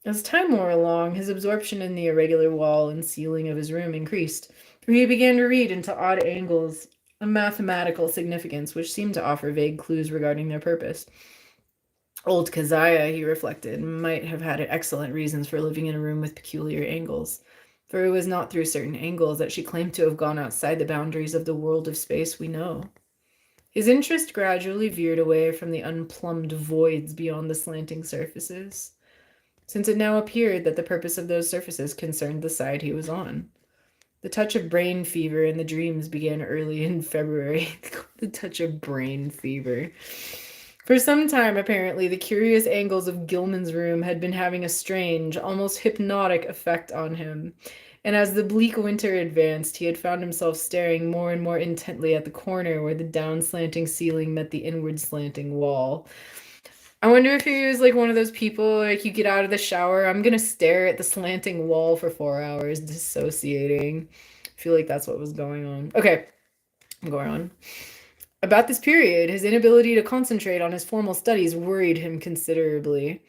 As time wore along, his absorption in the irregular wall and ceiling of his room increased, for he began to read into odd angles a mathematical significance which seemed to offer vague clues regarding their purpose. Old Keziah, he reflected, might have had excellent reasons for living in a room with peculiar angles, for it was not through certain angles that she claimed to have gone outside the boundaries of the world of space we know. His interest gradually veered away from the unplumbed voids beyond the slanting surfaces, since it now appeared that the purpose of those surfaces concerned the side he was on. The touch of brain fever in the dreams began early in February. The touch of brain fever. For some time, apparently, the curious angles of Gilman's room had been having a strange, almost hypnotic effect on him, and as the bleak winter advanced, he had found himself staring more and more intently at the corner where the down-slanting ceiling met the inward slanting wall. I wonder if he was like one of those people, like you get out of the shower, I'm gonna stare at the slanting wall for 4 hours, dissociating. I feel like that's what was going on. Okay, I'm going on. About this period, his inability to concentrate on his formal studies worried him considerably.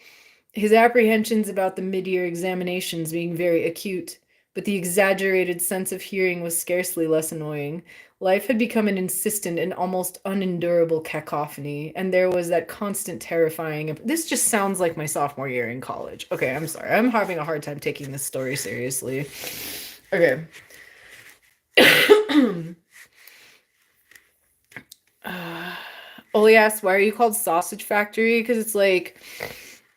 His apprehensions about the mid-year examinations being very acute, but the exaggerated sense of hearing was scarcely less annoying. Life had become an insistent and almost unendurable cacophony, and there was that constant terrifying. This just sounds like my sophomore year in college. Okay, I'm sorry. I'm having a hard time taking this story seriously. Okay. Oli asks, why are you called Sausage Factory? Because it's like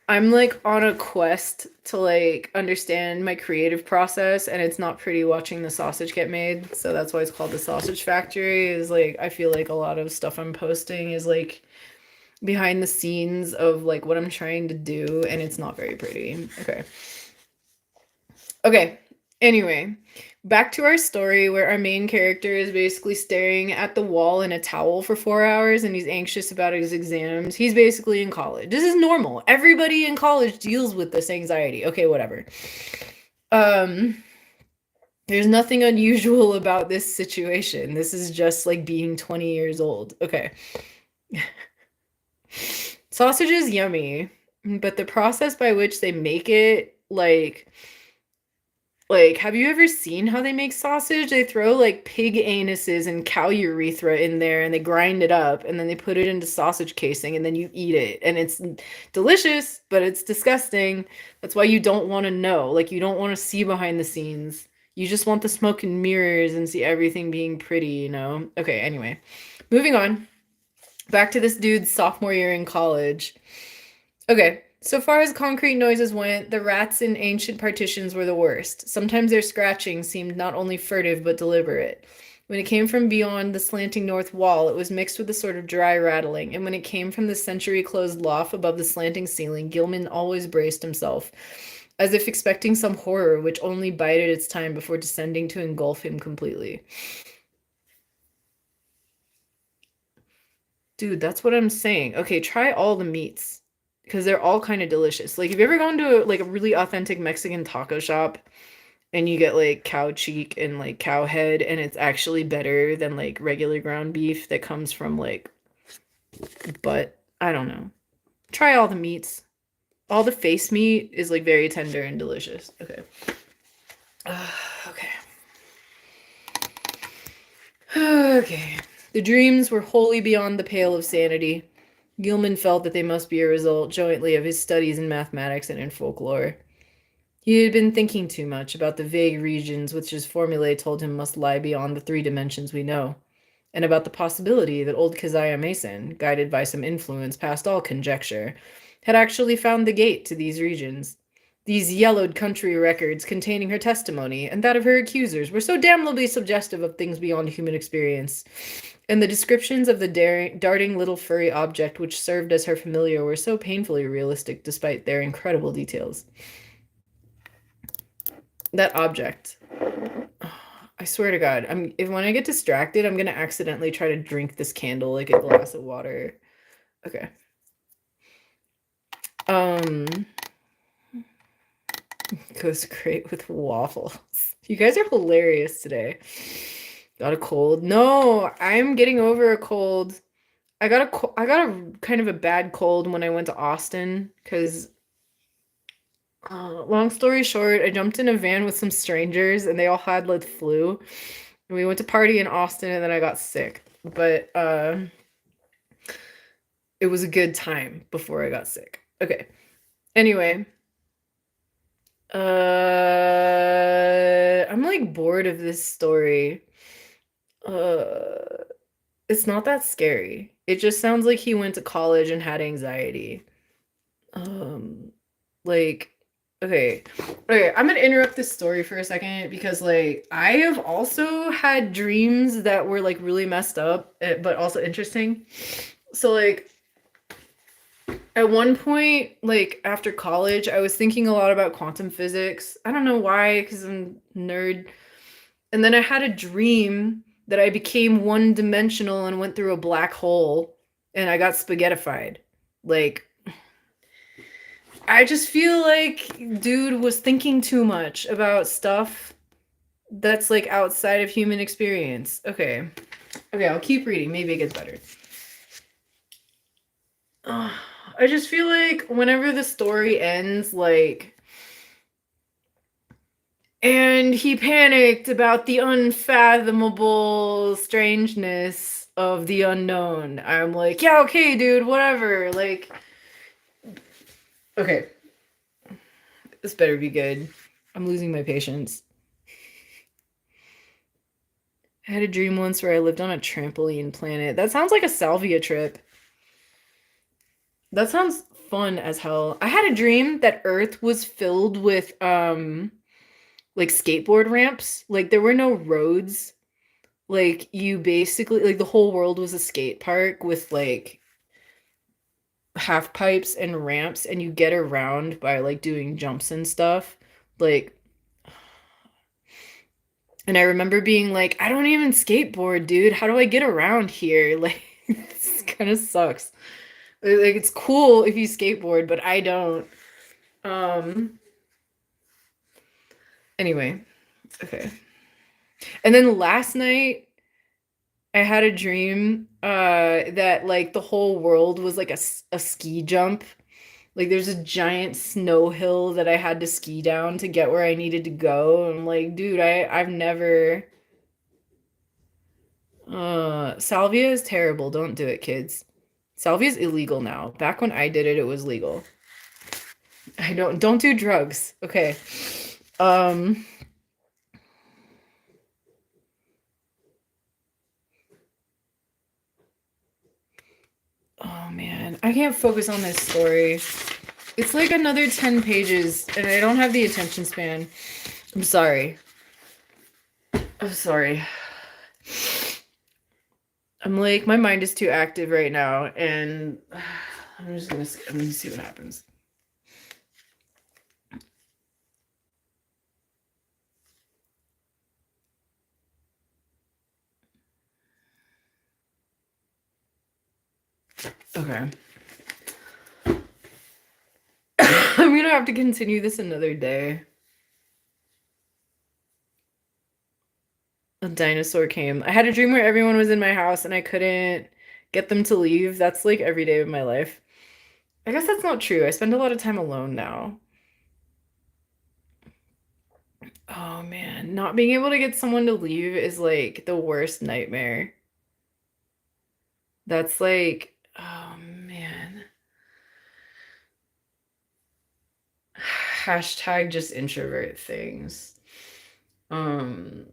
I'm like on a quest to like understand my creative process, and it's not pretty watching the sausage get made. So that's why it's called the Sausage Factory. Is like I feel like a lot of stuff I'm posting is like behind the scenes of like what I'm trying to do, and it's not very pretty. Okay. Okay. Anyway, back to our story where our main character is basically staring at the wall in a towel for 4 hours and he's anxious about his exams. He's basically in college. This is normal. Everybody in college deals with this anxiety. Okay, whatever. There's nothing unusual about this situation. This is just like being 20 years old. Okay. Sausage is yummy, but the process by which they make it, like, have you ever seen how they make sausage? They throw like pig anuses and cow urethra in there and they grind it up and then they put it into sausage casing and then you eat it. And it's delicious, but it's disgusting. That's why you don't want to know. Like, you don't want to see behind the scenes. You just want the smoke and mirrors and see everything being pretty, you know? Okay, anyway. Moving on. Back to this dude's sophomore year in college. Okay, so far as concrete noises went, the rats in ancient partitions were the worst. Sometimes their scratching seemed not only furtive but deliberate. When it came from beyond the slanting north wall, it was mixed with a sort of dry rattling, and when it came from the century-closed loft above the slanting ceiling, Gilman always braced himself, as if expecting some horror which only bided its time before descending to engulf him completely. Dude, that's what I'm saying. Okay, try all the meats because they're all kind of delicious. Like, have you ever gone to like a really authentic Mexican taco shop and you get like cow cheek and like cow head and it's actually better than like regular ground beef that comes from like butt? I don't know. Try all the meats. All the face meat is like very tender and delicious. Okay. Okay. Okay. The dreams were wholly beyond the pale of sanity. Gilman felt that they must be a result jointly of his studies in mathematics and in folklore. He had been thinking too much about the vague regions which his formulae told him must lie beyond the 3 dimensions we know, and about the possibility that old Keziah Mason, guided by some influence past all conjecture, had actually found the gate to these regions. These yellowed country records containing her testimony and that of her accusers were so damnably suggestive of things beyond human experience, and the descriptions of the darting little furry object which served as her familiar were so painfully realistic despite their incredible details. That object. I swear to God, if when I get distracted, I'm gonna accidentally try to drink this candle like a glass of water. Okay. Goes great with waffles. You guys are hilarious today. Got a cold? No, I'm getting over a cold. I got a kind of a bad cold when I went to Austin because long story short, I jumped in a van with some strangers and they all had like flu. And we went to party in Austin and then I got sick. But it was a good time before I got sick. Okay. Anyway, I'm like bored of this story. It's not that scary. It just sounds like he went to college and had anxiety. Like, okay. Okay, I'm gonna interrupt this story for a second because like I have also had dreams that were like really messed up, but also interesting. So like at one point, like after college, I was thinking a lot about quantum physics. I don't know why, because I'm a nerd. And then I had a dream that I became one-dimensional and went through a black hole and I got spaghettified. Like, I just feel like dude was thinking too much about stuff that's like outside of human experience. Okay. Okay, I'll keep reading. Maybe it gets better. I just feel like whenever the story ends, like, and he panicked about the unfathomable strangeness of the unknown. I'm like, yeah, okay, dude, whatever. Like, okay, this better be good. I'm losing my patience. I had a dream once where I lived on a trampoline planet. That sounds like a salvia trip. That sounds fun as hell. I had a dream that Earth was filled with like skateboard ramps. Like there were no roads. Like you basically like the whole world was a skate park with like half pipes and ramps and you get around by like doing jumps and stuff. Like and I remember being like, I don't even skateboard, dude. How do I get around here? Like this kind of sucks. Like it's cool if you skateboard, but I don't. Um anyway, okay. And then last night I had a dream that like the whole world was like a ski jump. Like there's a giant snow hill that I had to ski down to get where I needed to go. I'm like, dude, I've never salvia is terrible. Don't do it, kids. Salvia is illegal now. Back when I did it, it was legal. I don't do drugs. Okay. Um oh man, I can't focus on this story. It's like another 10 pages and I don't have the attention span. I'm sorry. I'm sorry. I'm like, my mind is too active right now, and I'm gonna see what happens. Okay. I'm gonna have to continue this another day. A dinosaur came. I had a dream where everyone was in my house and I couldn't get them to leave. That's like every day of my life. I guess that's not true. I spend a lot of time alone now. Oh man, not being able to get someone to leave is like the worst nightmare. That's like, oh man. Hashtag just introvert things. Um,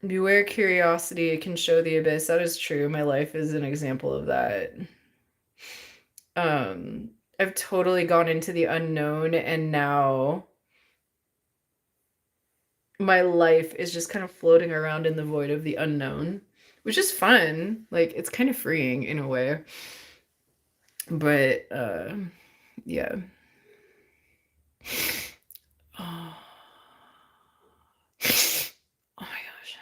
Beware curiosity, it can show the abyss. That is true. My life is an example of that. I've totally gone into the unknown and now my life is just kind of floating around in the void of the unknown, which is fun. Like it's kind of freeing in a way. But yeah. Oh, oh my gosh.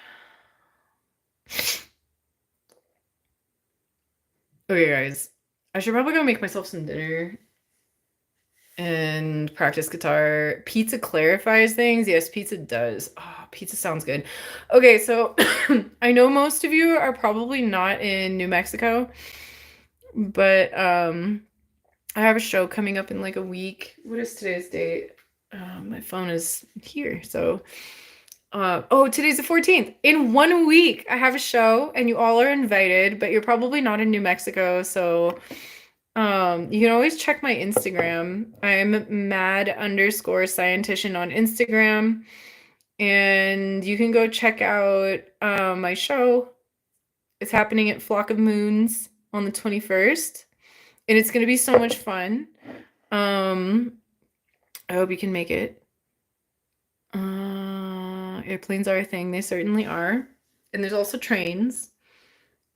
Okay, guys. I should probably go make myself some dinner and practice guitar. Pizza clarifies things. Yes, pizza does. Oh, pizza sounds good. Okay, so I know most of you are probably not in New Mexico, but I have a show coming up in like a week. What is today's date? My phone is here. So oh, today's the 14th. In 1 week, I have a show and you all are invited, but you're probably not in New Mexico, so you can always check my Instagram. I'm mad_scientician on Instagram. And you can go check out my show. It's happening at Flock of Moons on the 21st. And it's gonna be so much fun. I hope you can make it. Airplanes are a thing, they certainly are. And there's also trains.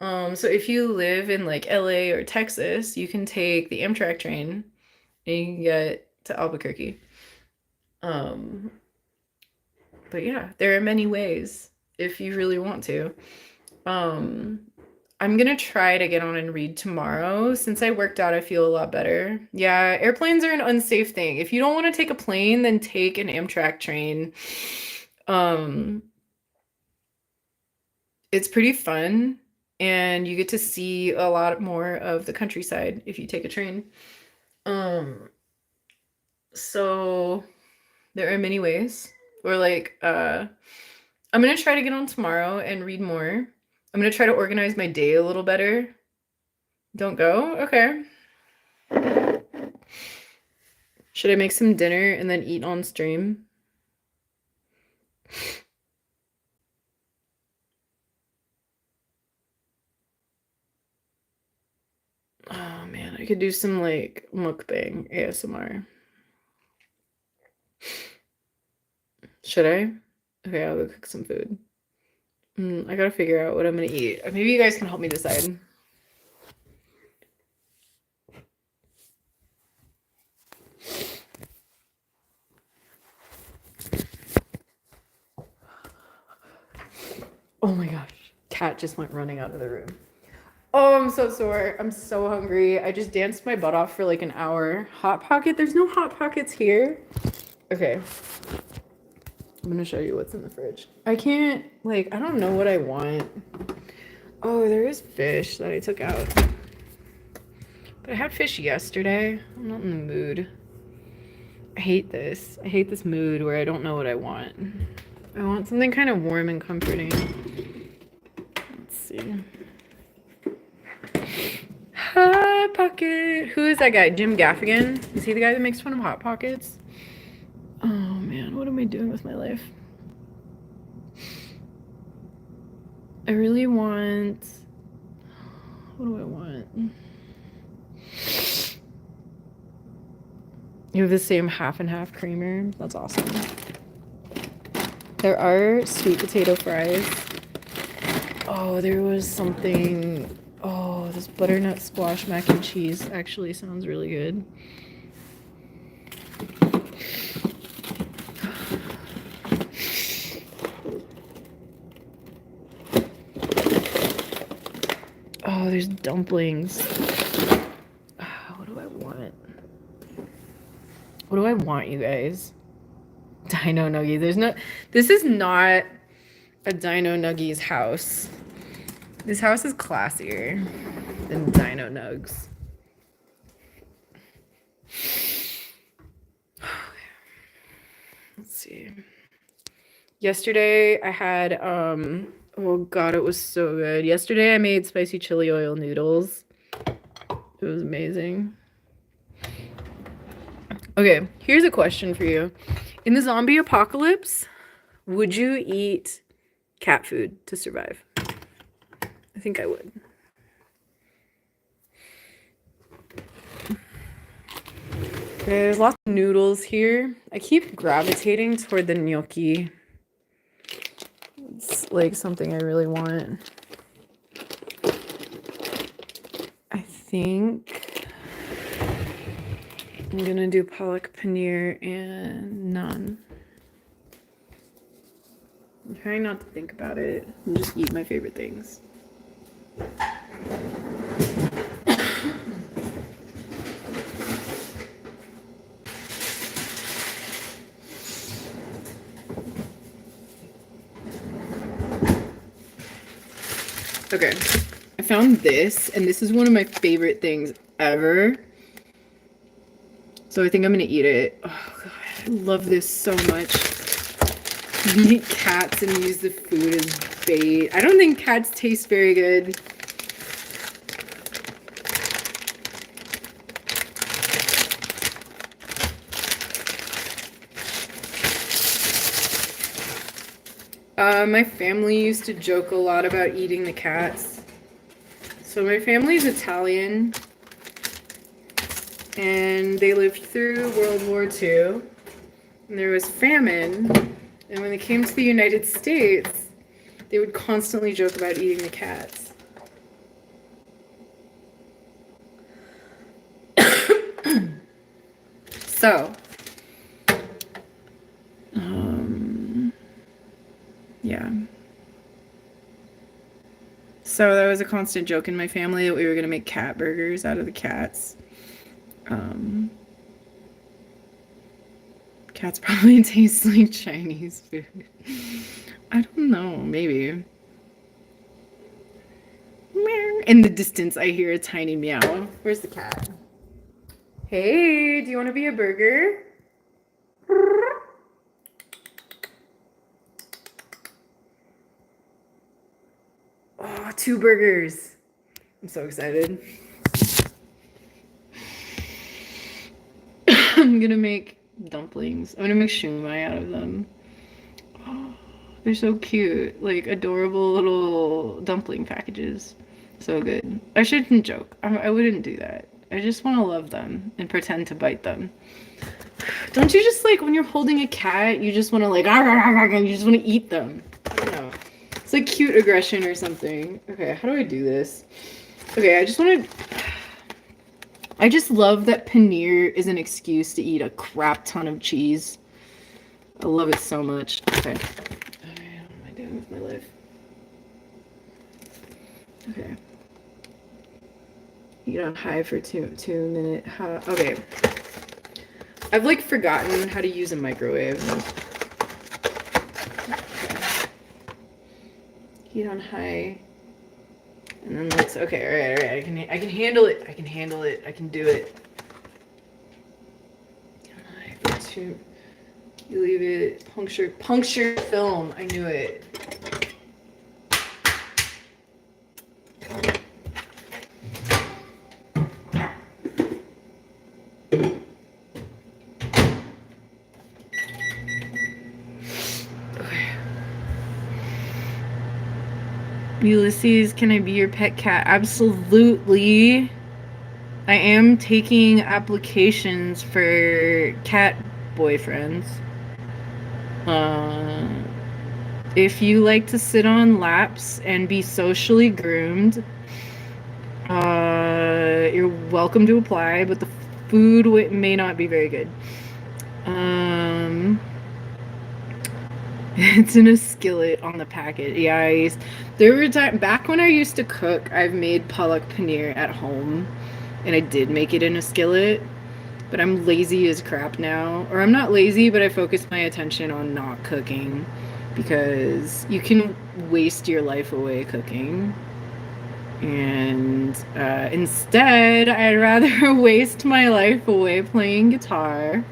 So if you live in like LA or Texas, you can take the Amtrak train and you can get to Albuquerque. Um, but yeah, there are many ways if you really want to. Um, I'm gonna try to get on and read tomorrow. Since I worked out, I feel a lot better. Yeah, airplanes are an unsafe thing. If you don't want to take a plane, then take an Amtrak train. Um, it's pretty fun, and you get to see a lot more of the countryside if you take a train. Um, so there are many ways. Or like, I'm gonna try to get on tomorrow and read more. I'm gonna try to organize my day a little better. Don't go? Okay. Should I make some dinner and then eat on stream? Oh man, I could do some like mukbang ASMR. Should I? Okay, I'll go cook some food. I gotta figure out what I'm gonna eat. Maybe you guys can help me decide. Oh my gosh, cat just went running out of the room. Oh, I'm so sore. I'm so hungry. I just danced my butt off for like an hour. Hot Pocket? There's no Hot Pockets here. Okay. I'm gonna show you what's in the fridge. I can't, like, I don't know what I want. Oh, there is fish that I took out. But I had fish yesterday. I'm not in the mood. I hate this. I hate this mood where I don't know what I want. I want something kind of warm and comforting. Let's see. Hot Pocket. Who is that guy? Jim Gaffigan? Is he the guy that makes fun of Hot Pockets? Oh man, what am I doing with my life? I really want... What do I want? You have the same half and half creamer. That's awesome. There are sweet potato fries. Oh, there was something... Oh, this butternut squash mac and cheese actually sounds really good. Oh, there's dumplings. What do I want? What do I want, you guys? Dino Nuggies. There's no... This is not a Dino Nuggies house. This house is classier than Dino Nugs. Let's see. Yesterday I had oh god, it was so good. Yesterday I made spicy chili oil noodles. It was amazing. Okay, here's a question for you. In the zombie apocalypse, would you eat cat food to survive? I think I would. Okay, there's lots of noodles here. I keep gravitating toward the gnocchi. It's like something I really want. I think I'm gonna do palak paneer and naan. I'm trying not to think about it and just eat my favorite things. Okay, I found this, and this is one of my favorite things ever. So I think I'm gonna eat it. Oh god, I love this so much. Eat cats and use the food as bait. I don't think cats taste very good. My family used to joke a lot about eating the cats. So my family's Italian, and they lived through World War II, and there was famine, and when they came to the United States, they would constantly joke about eating the cats. So, yeah. So that was a constant joke in my family that we were going to make cat burgers out of the cats. Cats probably taste like Chinese food. I don't know, maybe. In the distance, I hear a tiny meow. Where's the cat? Hey, do you want to be a burger? Oh, 2 burgers. I'm so excited. I'm gonna make dumplings. I'm gonna make shumai out of them. Oh, they're so cute. Like adorable little dumpling packages. So good. I shouldn't joke. I wouldn't do that. I just want to love them and pretend to bite them. Don't you just like when you're holding a cat, you just want to like, you just want to eat them? I don't know. It's like cute aggression or something. Okay, how do I do this? Okay, I just love that paneer is an excuse to eat a crap ton of cheese. I love it so much. Okay. What am I doing with my life? Okay. Eat on high for 2 minute. Okay. I've like forgotten how to use a microwave. Okay. Heat on high. And then let's, okay, all right. I can handle it. I can handle it. I can do it. You leave it, puncture film. I knew it. Okay. Ulysses, can I be your pet cat? Absolutely. I am taking applications for cat boyfriends. If you like to sit on laps and be socially groomed, you're welcome to apply, but the food may not be very good. It's in a skillet on the packet. Yeah, there were times back when I used to cook, I've made palak paneer at home, and I did make it in a skillet, but I'm lazy as crap now. Or I'm not lazy, but I focus my attention on not cooking, because you can waste your life away cooking. And instead, I'd rather waste my life away playing guitar.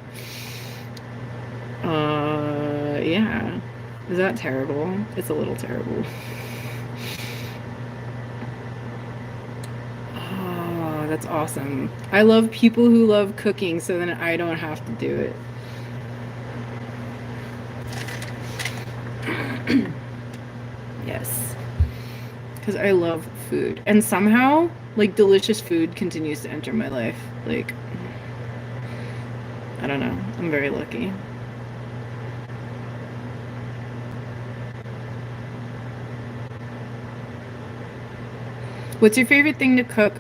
Yeah. Is that terrible? It's a little terrible. Oh, that's awesome. I love people who love cooking, so then I don't have to do it. Yes. Because I love food. And somehow, like, delicious food continues to enter my life. Like, I don't know. I'm very lucky. What's your favorite thing to cook?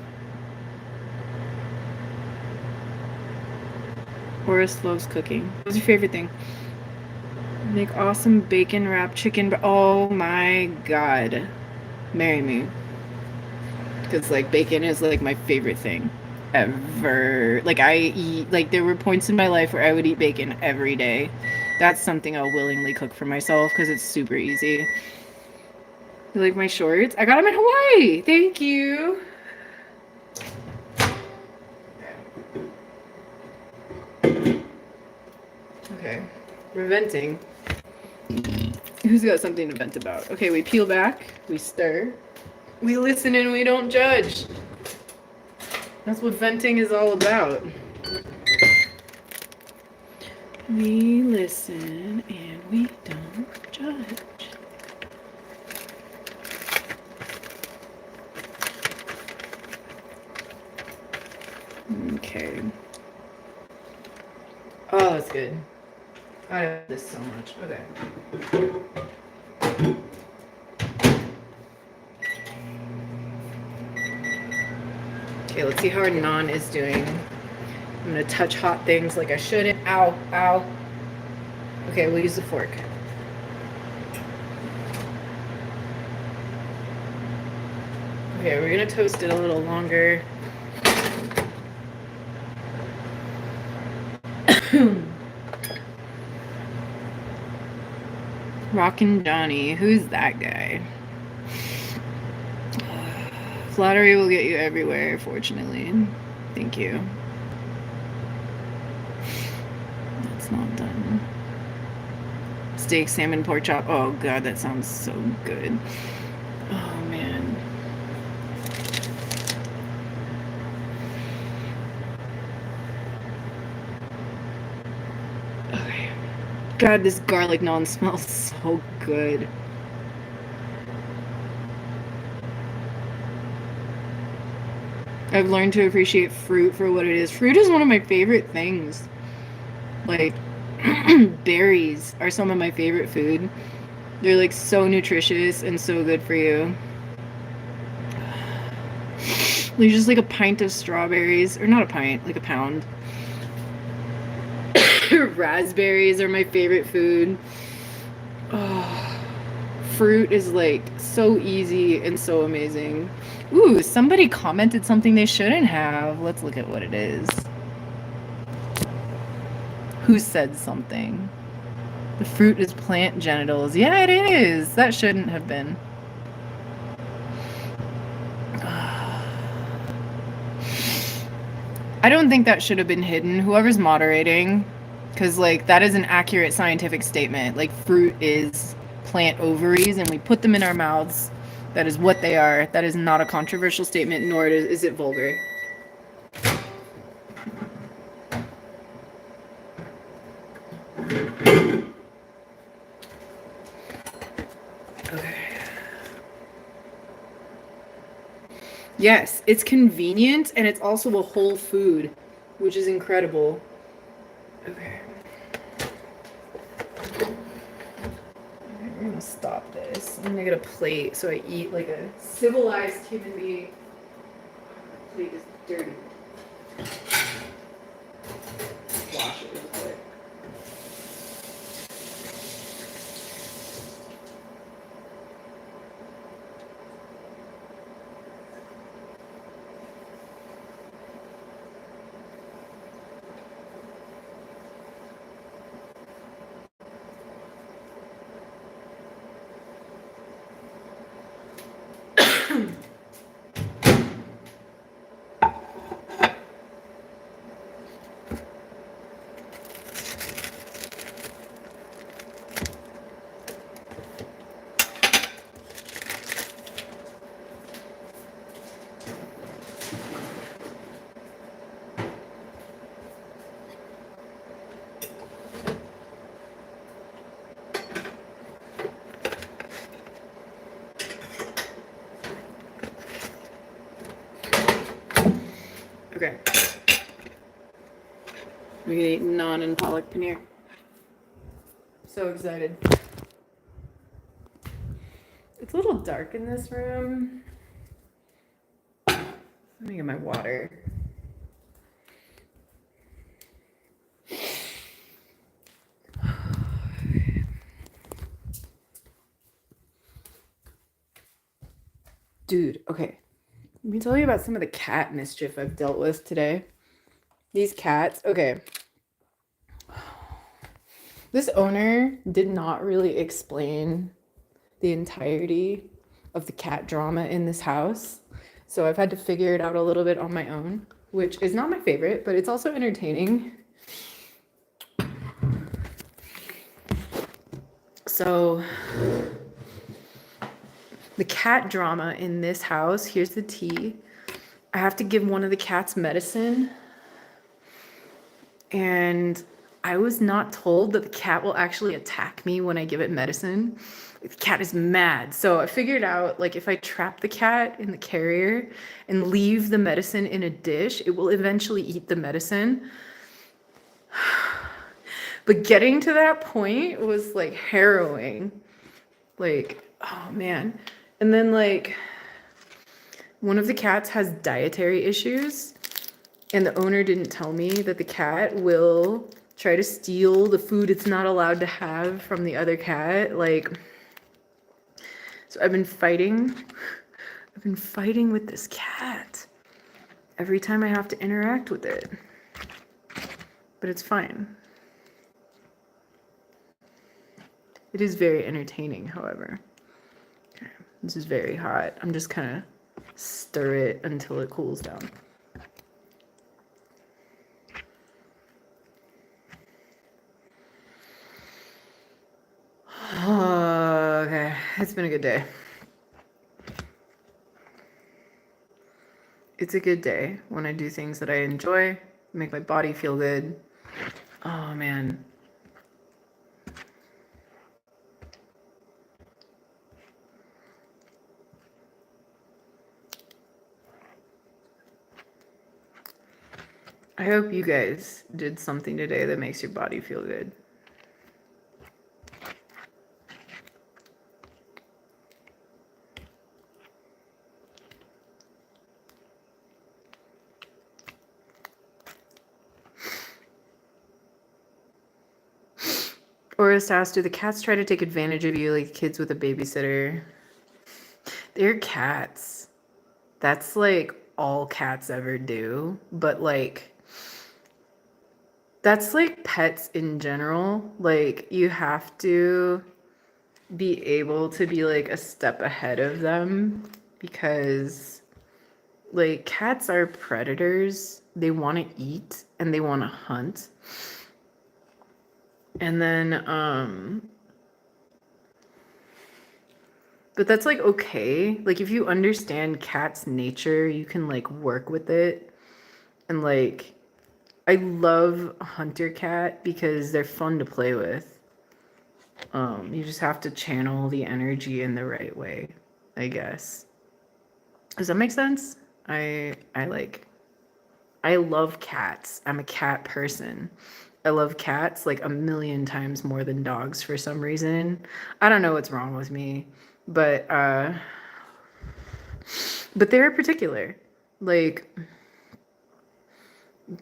Horace loves cooking. What's your favorite thing? Make awesome bacon wrapped chicken. Oh my god. Marry me. Because, like, bacon is, like, my favorite thing ever. Like, I eat, like, there were points in my life where I would eat bacon every day. That's something I'll willingly cook for myself because it's super easy. You like my shorts? I got them in Hawaii. Thank you. Okay. We're venting. Who's got something to vent about? Okay, we peel back. We stir. We listen and we don't judge. That's what venting is all about. We listen and we don't judge. Okay. Oh, that's good. I love this so much. Okay. Okay, let's see how our naan is doing. I'm gonna touch hot things like I shouldn't. Ow, ow. Okay, we'll use the fork. Okay, we're gonna toast it a little longer. Rockin' Johnny, who's that guy? Flattery will get you everywhere, fortunately. Thank you. That's not done. Steak, salmon, pork chop. Oh god, that sounds so good. Oh man. Okay. God, this garlic naan smells so good. I've learned to appreciate fruit for what it is. Fruit is one of my favorite things. Like, berries are some of my favorite food. They're like so nutritious and so good for you. There's just like a pint of strawberries, or not a pint, like a pound. Raspberries are my favorite food. Oh, fruit is like so easy and so amazing. Ooh, somebody commented something they shouldn't have. Let's look at what it is. Who said something? The fruit is plant genitals. Yeah, it is. That shouldn't have been. I don't think that should have been hidden. Whoever's moderating, because like that is an accurate scientific statement. Like fruit is plant ovaries and we put them in our mouths. That is what they are. That is not a controversial statement, nor is it vulgar. Okay. Yes, it's convenient and it's also a whole food, which is incredible. Okay. I'm gonna stop this. I'm gonna get a plate so I eat like a civilized human being. The plate is dirty. Wash it real quick. Okay. We're gonna eat naan and palak paneer. So excited. It's a little dark in this room. Let me get my water. Dude, okay. Let me tell you about some of the cat mischief I've dealt with today. These cats, okay. This owner did not really explain the entirety of the cat drama in this house. So I've had to figure it out a little bit on my own, which is not my favorite, but it's also entertaining. So the cat drama in this house, here's the tea. I have to give one of the cats medicine. And I was not told that the cat will actually attack me when I give it medicine. The cat is mad. So I figured out, like, if I trap the cat in the carrier and leave the medicine in a dish, it will eventually eat the medicine. But getting to that point was like harrowing. Like, oh man. And then like one of the cats has dietary issues, and the owner didn't tell me that the cat will try to steal the food it's not allowed to have from the other cat. Like, so I've been fighting I've been fighting with this cat every time I have to interact with it. But it's fine. It is very entertaining, however. Okay, this is very hot. I'm just kind of stir it until it cools down. Okay, it's been a good day. It's a good day when I do things that I enjoy, make my body feel good. Oh man. I hope you guys did something today that makes your body feel good. Oris asked, do the cats try to take advantage of you like kids with a babysitter? They're cats. That's like all cats ever do. But like, that's like pets in general. Like, you have to be able to be like a step ahead of them because like cats are predators. They want to eat and they want to hunt. And then but that's like okay. Like if you understand cat's nature, you can like work with it. And like I love a hunter cat because they're fun to play with. You just have to channel the energy in the right way, I guess. Does that make sense? I love cats. I'm a cat person. I love cats like a million times more than dogs for some reason. I don't know what's wrong with me, but they're particular. Like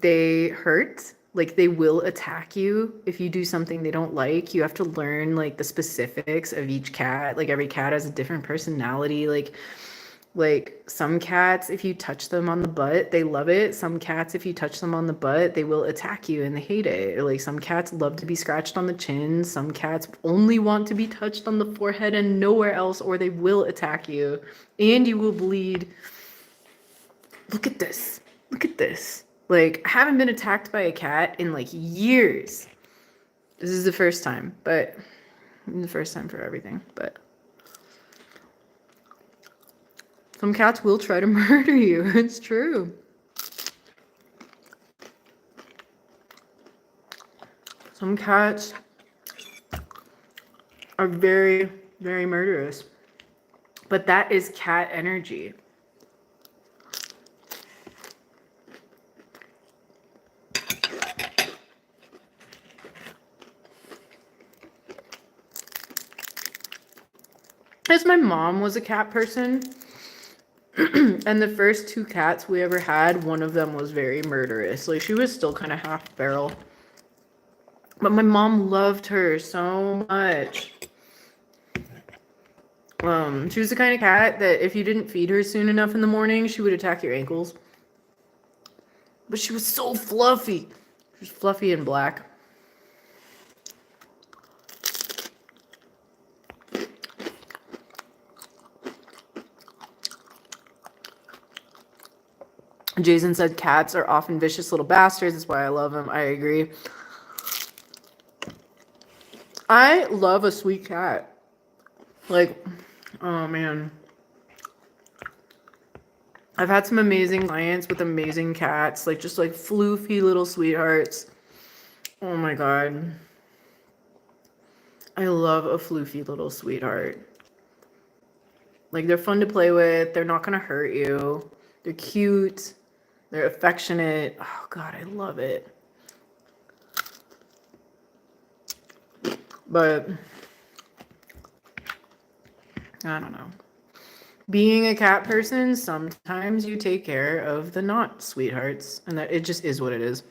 they hurt, like they will attack you if you do something they don't like. You have to learn like the specifics of each cat. Like every cat has a different personality. Like some cats, if you touch them on the butt, they love it. Some cats, if you touch them on the butt, they will attack you and they hate it. Or like some cats love to be scratched on the chin. Some cats only want to be touched on the forehead and nowhere else, or they will attack you and you will bleed. Look at this. Look at this. Like, I haven't been attacked by a cat in like years. This is the first time, but the first time for everything. But some cats will try to murder you. It's true. Some cats are very, very murderous. But that is cat energy. As my mom was a cat person, and the first two cats we ever had, one of them was very murderous. Like, she was still kind of half feral. But my mom loved her so much. She was the kind of cat that if you didn't feed her soon enough in the morning, she would attack your ankles. But she was so fluffy. She was fluffy and black. Jason said cats are often vicious little bastards. That's why I love them. I agree. I love a sweet cat. Like, oh man. I've had some amazing clients with amazing cats. Like, just like floofy little sweethearts. Oh my god. I love a floofy little sweetheart. Like, they're fun to play with. They're not going to hurt you. They're cute. They're affectionate. Oh, God, I love it. But, I don't know. Being a cat person, sometimes you take care of the not sweethearts. And that it just is what it is.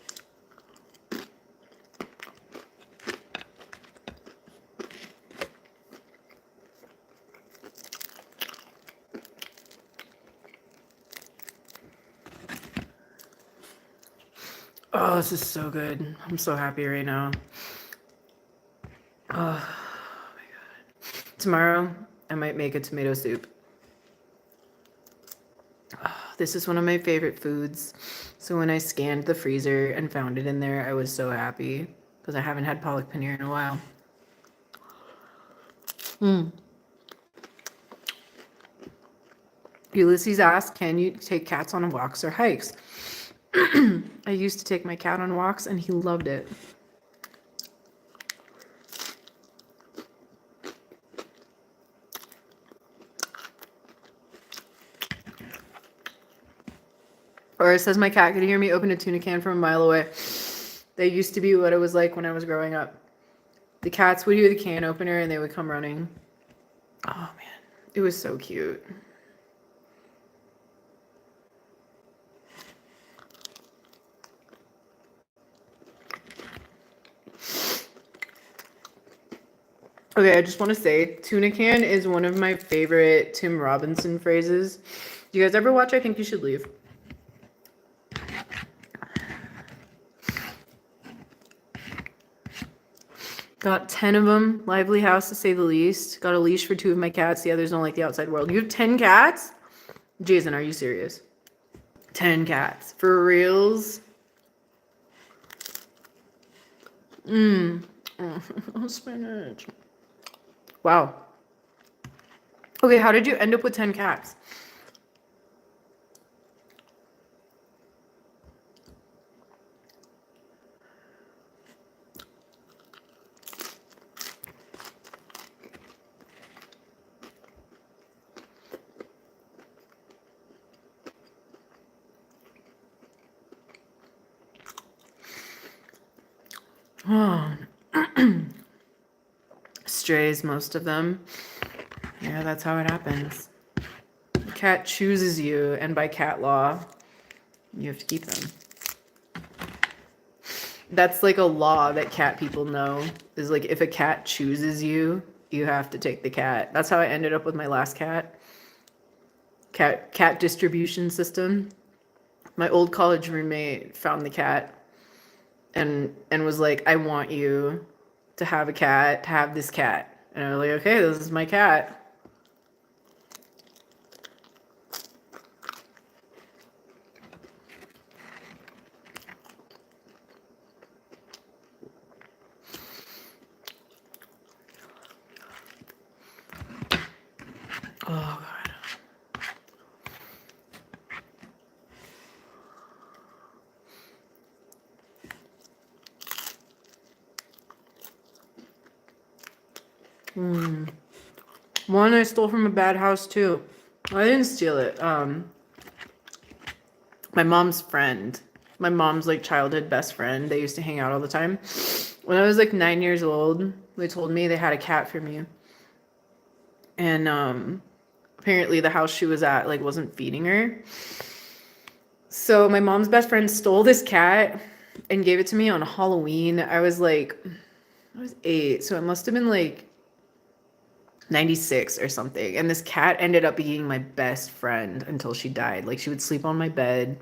this is so good. I'm so happy right now. Oh my God. Tomorrow, I might make a tomato soup. Oh, this is one of my favorite foods. So when I scanned the freezer and found it in there, I was so happy because I haven't had palak paneer in a while. Ulysses asked, can you take cats on walks or hikes? I used to take my cat on walks and he loved it. Or it says my cat could hear me open a tuna can from a mile away. That used to be what it was like when I was growing up. The cats would hear the can opener and they would come running. Oh man, it was so cute. Okay, I just want to say, tuna can is one of my favorite Tim Robinson phrases. Do you guys ever watch I Think You Should Leave? Got 10 of them. Lively house, to say the least. Got a leash for 2 of my cats. The others don't like the outside world. You have 10 cats? Jason, are you serious? 10 cats. For reals? Oh, spinach. Wow. Okay, how did you end up with 10 cats? Oh. Strays, most of them. Yeah, that's how it happens. The cat chooses you, and by cat law, you have to keep them. That's like a law that cat people know, is like if a cat chooses you, you have to take the cat. That's how I ended up with my last cat. Cat distribution system. My old college roommate found the cat and was like, I want you to have a cat, to have this cat. And I was like, okay, this is my cat. Oh God. One I stole from a bad house too. I didn't steal it. My mom's friend. My mom's like childhood best friend. They used to hang out all the time. When I was like 9 years old, they told me they had a cat for me. And apparently the house she was at like wasn't feeding her. So my mom's best friend stole this cat and gave it to me on Halloween. I was 8, so it must have been like 96 or something. And this cat ended up being my best friend until she died. Like she would sleep on my bed.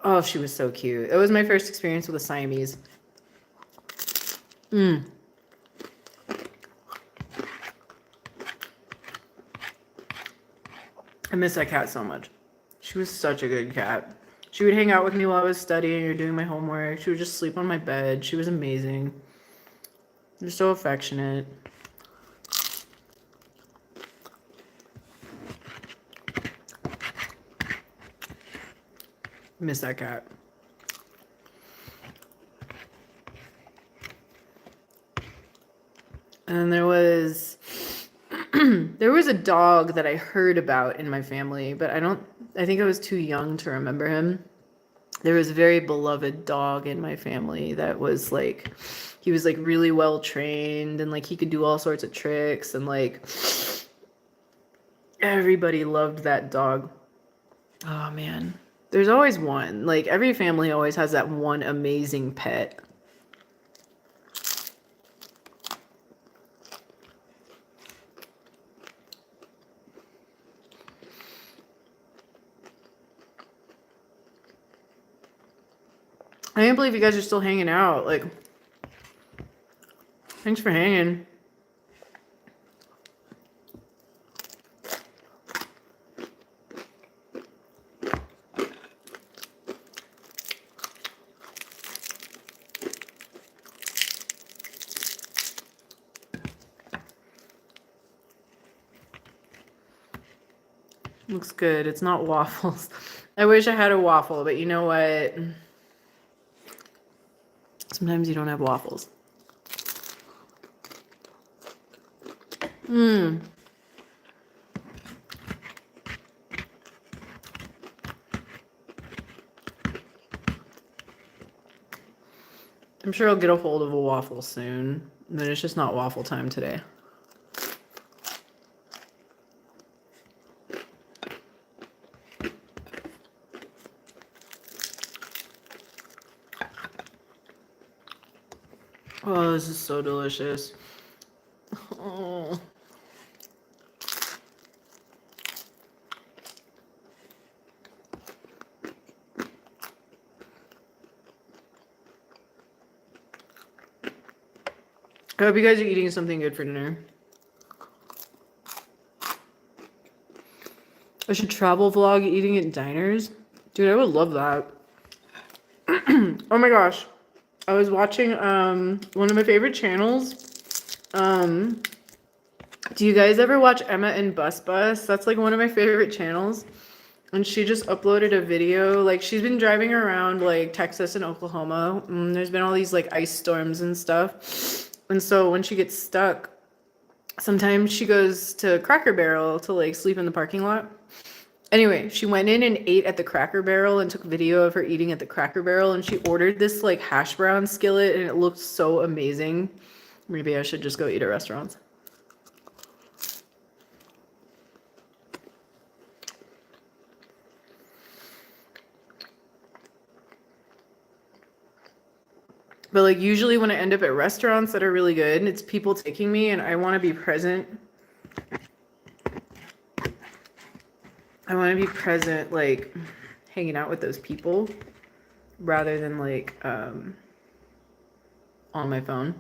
Oh, she was so cute. It was my first experience with a Siamese. I miss that cat so much. She was such a good cat. She would hang out with me while I was studying or doing my homework. She would just sleep on my bed. She was amazing. Just so affectionate. Miss that cat. And there was a dog that I heard about in my family, but I think I was too young to remember him. There was a very beloved dog in my family that was like, he was like really well trained and like he could do all sorts of tricks and like everybody loved that dog. Oh man. There's always one. Like every family always has that one amazing pet. I can't believe you guys are still hanging out. Like, thanks for hanging. Looks good. It's not waffles. I wish I had a waffle, but you know what? Sometimes you don't have waffles. I'm sure I'll get a hold of a waffle soon. But it's just not waffle time today. Oh, this is so delicious. Oh. I hope you guys are eating something good for dinner. I should travel vlog eating at diners. Dude, I would love that. Oh my gosh. I was watching one of my favorite channels. Do you guys ever watch Emma and Bus Bus? That's like one of my favorite channels. And she just uploaded a video. Like, she's been driving around like Texas and Oklahoma. And there's been all these like ice storms and stuff. And so when she gets stuck, sometimes she goes to Cracker Barrel to like sleep in the parking lot. Anyway, she went in and ate at the Cracker Barrel and took video of her eating at the Cracker Barrel. And she ordered this like hash brown skillet and it looked so amazing. Maybe I should just go eat at restaurants. But like usually when I end up at restaurants that are really good, it's people taking me and I want to be present. I want to be present, like hanging out with those people rather than like on my phone.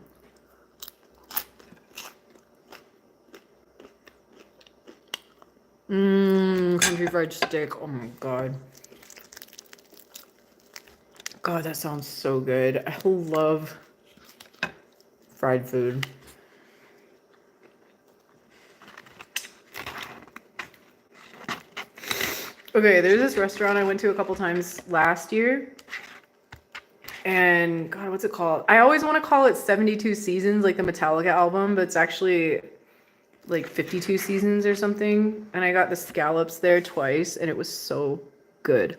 Country fried steak. Oh my God. God, that sounds so good. I love fried food. Okay, there's this restaurant I went to a couple times last year. And God, what's it called? I always want to call it 72 Seasons, like the Metallica album, but it's actually like 52 Seasons or something. And I got the scallops there twice, and it was so good.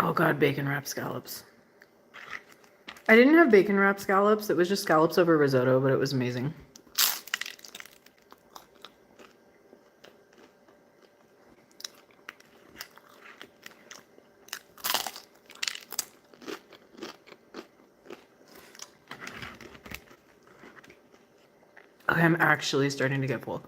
Oh God, bacon wrapped scallops. I didn't have bacon wrapped scallops. It was just scallops over risotto, but it was amazing. Okay, I'm actually starting to get full.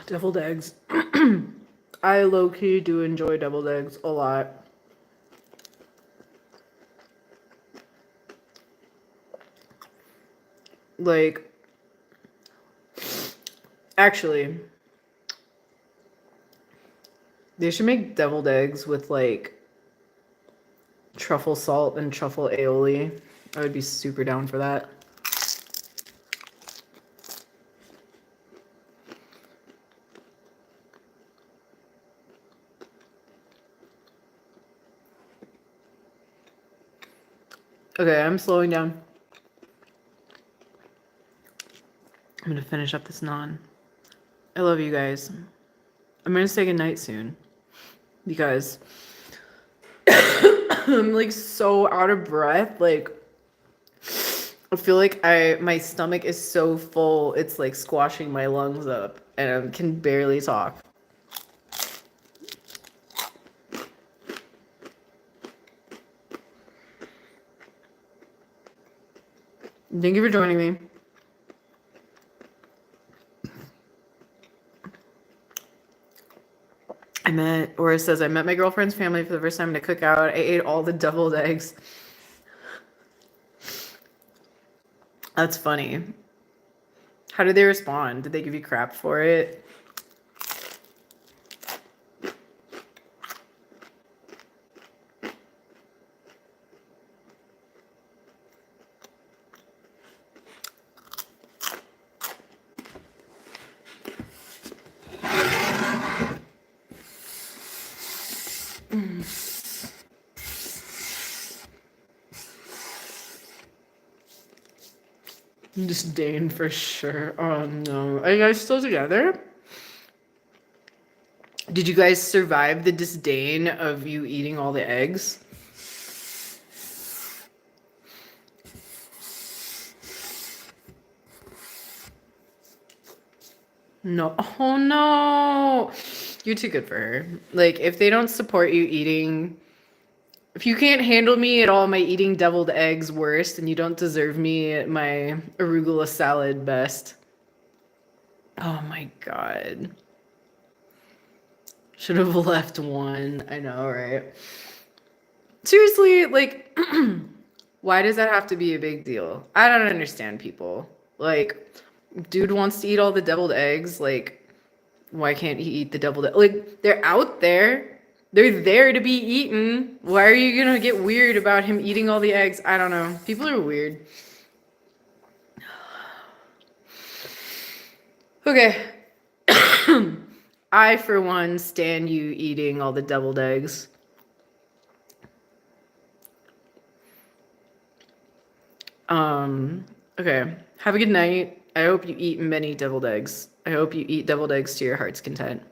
Deviled eggs. I low-key do enjoy deviled eggs a lot. Like, actually, they should make deviled eggs with like truffle salt and truffle aioli. I would be super down for that. Okay, I'm slowing down. I'm gonna finish up this naan. I love you guys. I'm gonna say goodnight soon because I'm like so out of breath. Like I feel like my stomach is so full, it's like squashing my lungs up and I can barely talk. Thank you for joining me. Or it says, I met my girlfriend's family for the first time to cook out. I ate all the deviled eggs. That's funny. How did they respond? Did they give you crap for it? Disdain for sure. Oh no. Are you guys still together? Did you guys survive the disdain of you eating all the eggs? No. Oh no. You're too good for her. Like, if they don't support you eating, if you can't handle me at all, my eating deviled eggs worst, and you don't deserve me at my arugula salad best. Oh my god. Should have left one. I know, right? Seriously, like, why does that have to be a big deal? I don't understand people. Like, dude wants to eat all the deviled eggs. Like, why can't he eat the deviled egg? Like, they're out there. They're there to be eaten. Why are you gonna get weird about him eating all the eggs? I don't know. People are weird. Okay. I, for one, stand you eating all the deviled eggs. Okay. Have a good night. I hope you eat many deviled eggs. I hope you eat deviled eggs to your heart's content.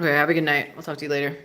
Okay, have a good night. I'll talk to you later.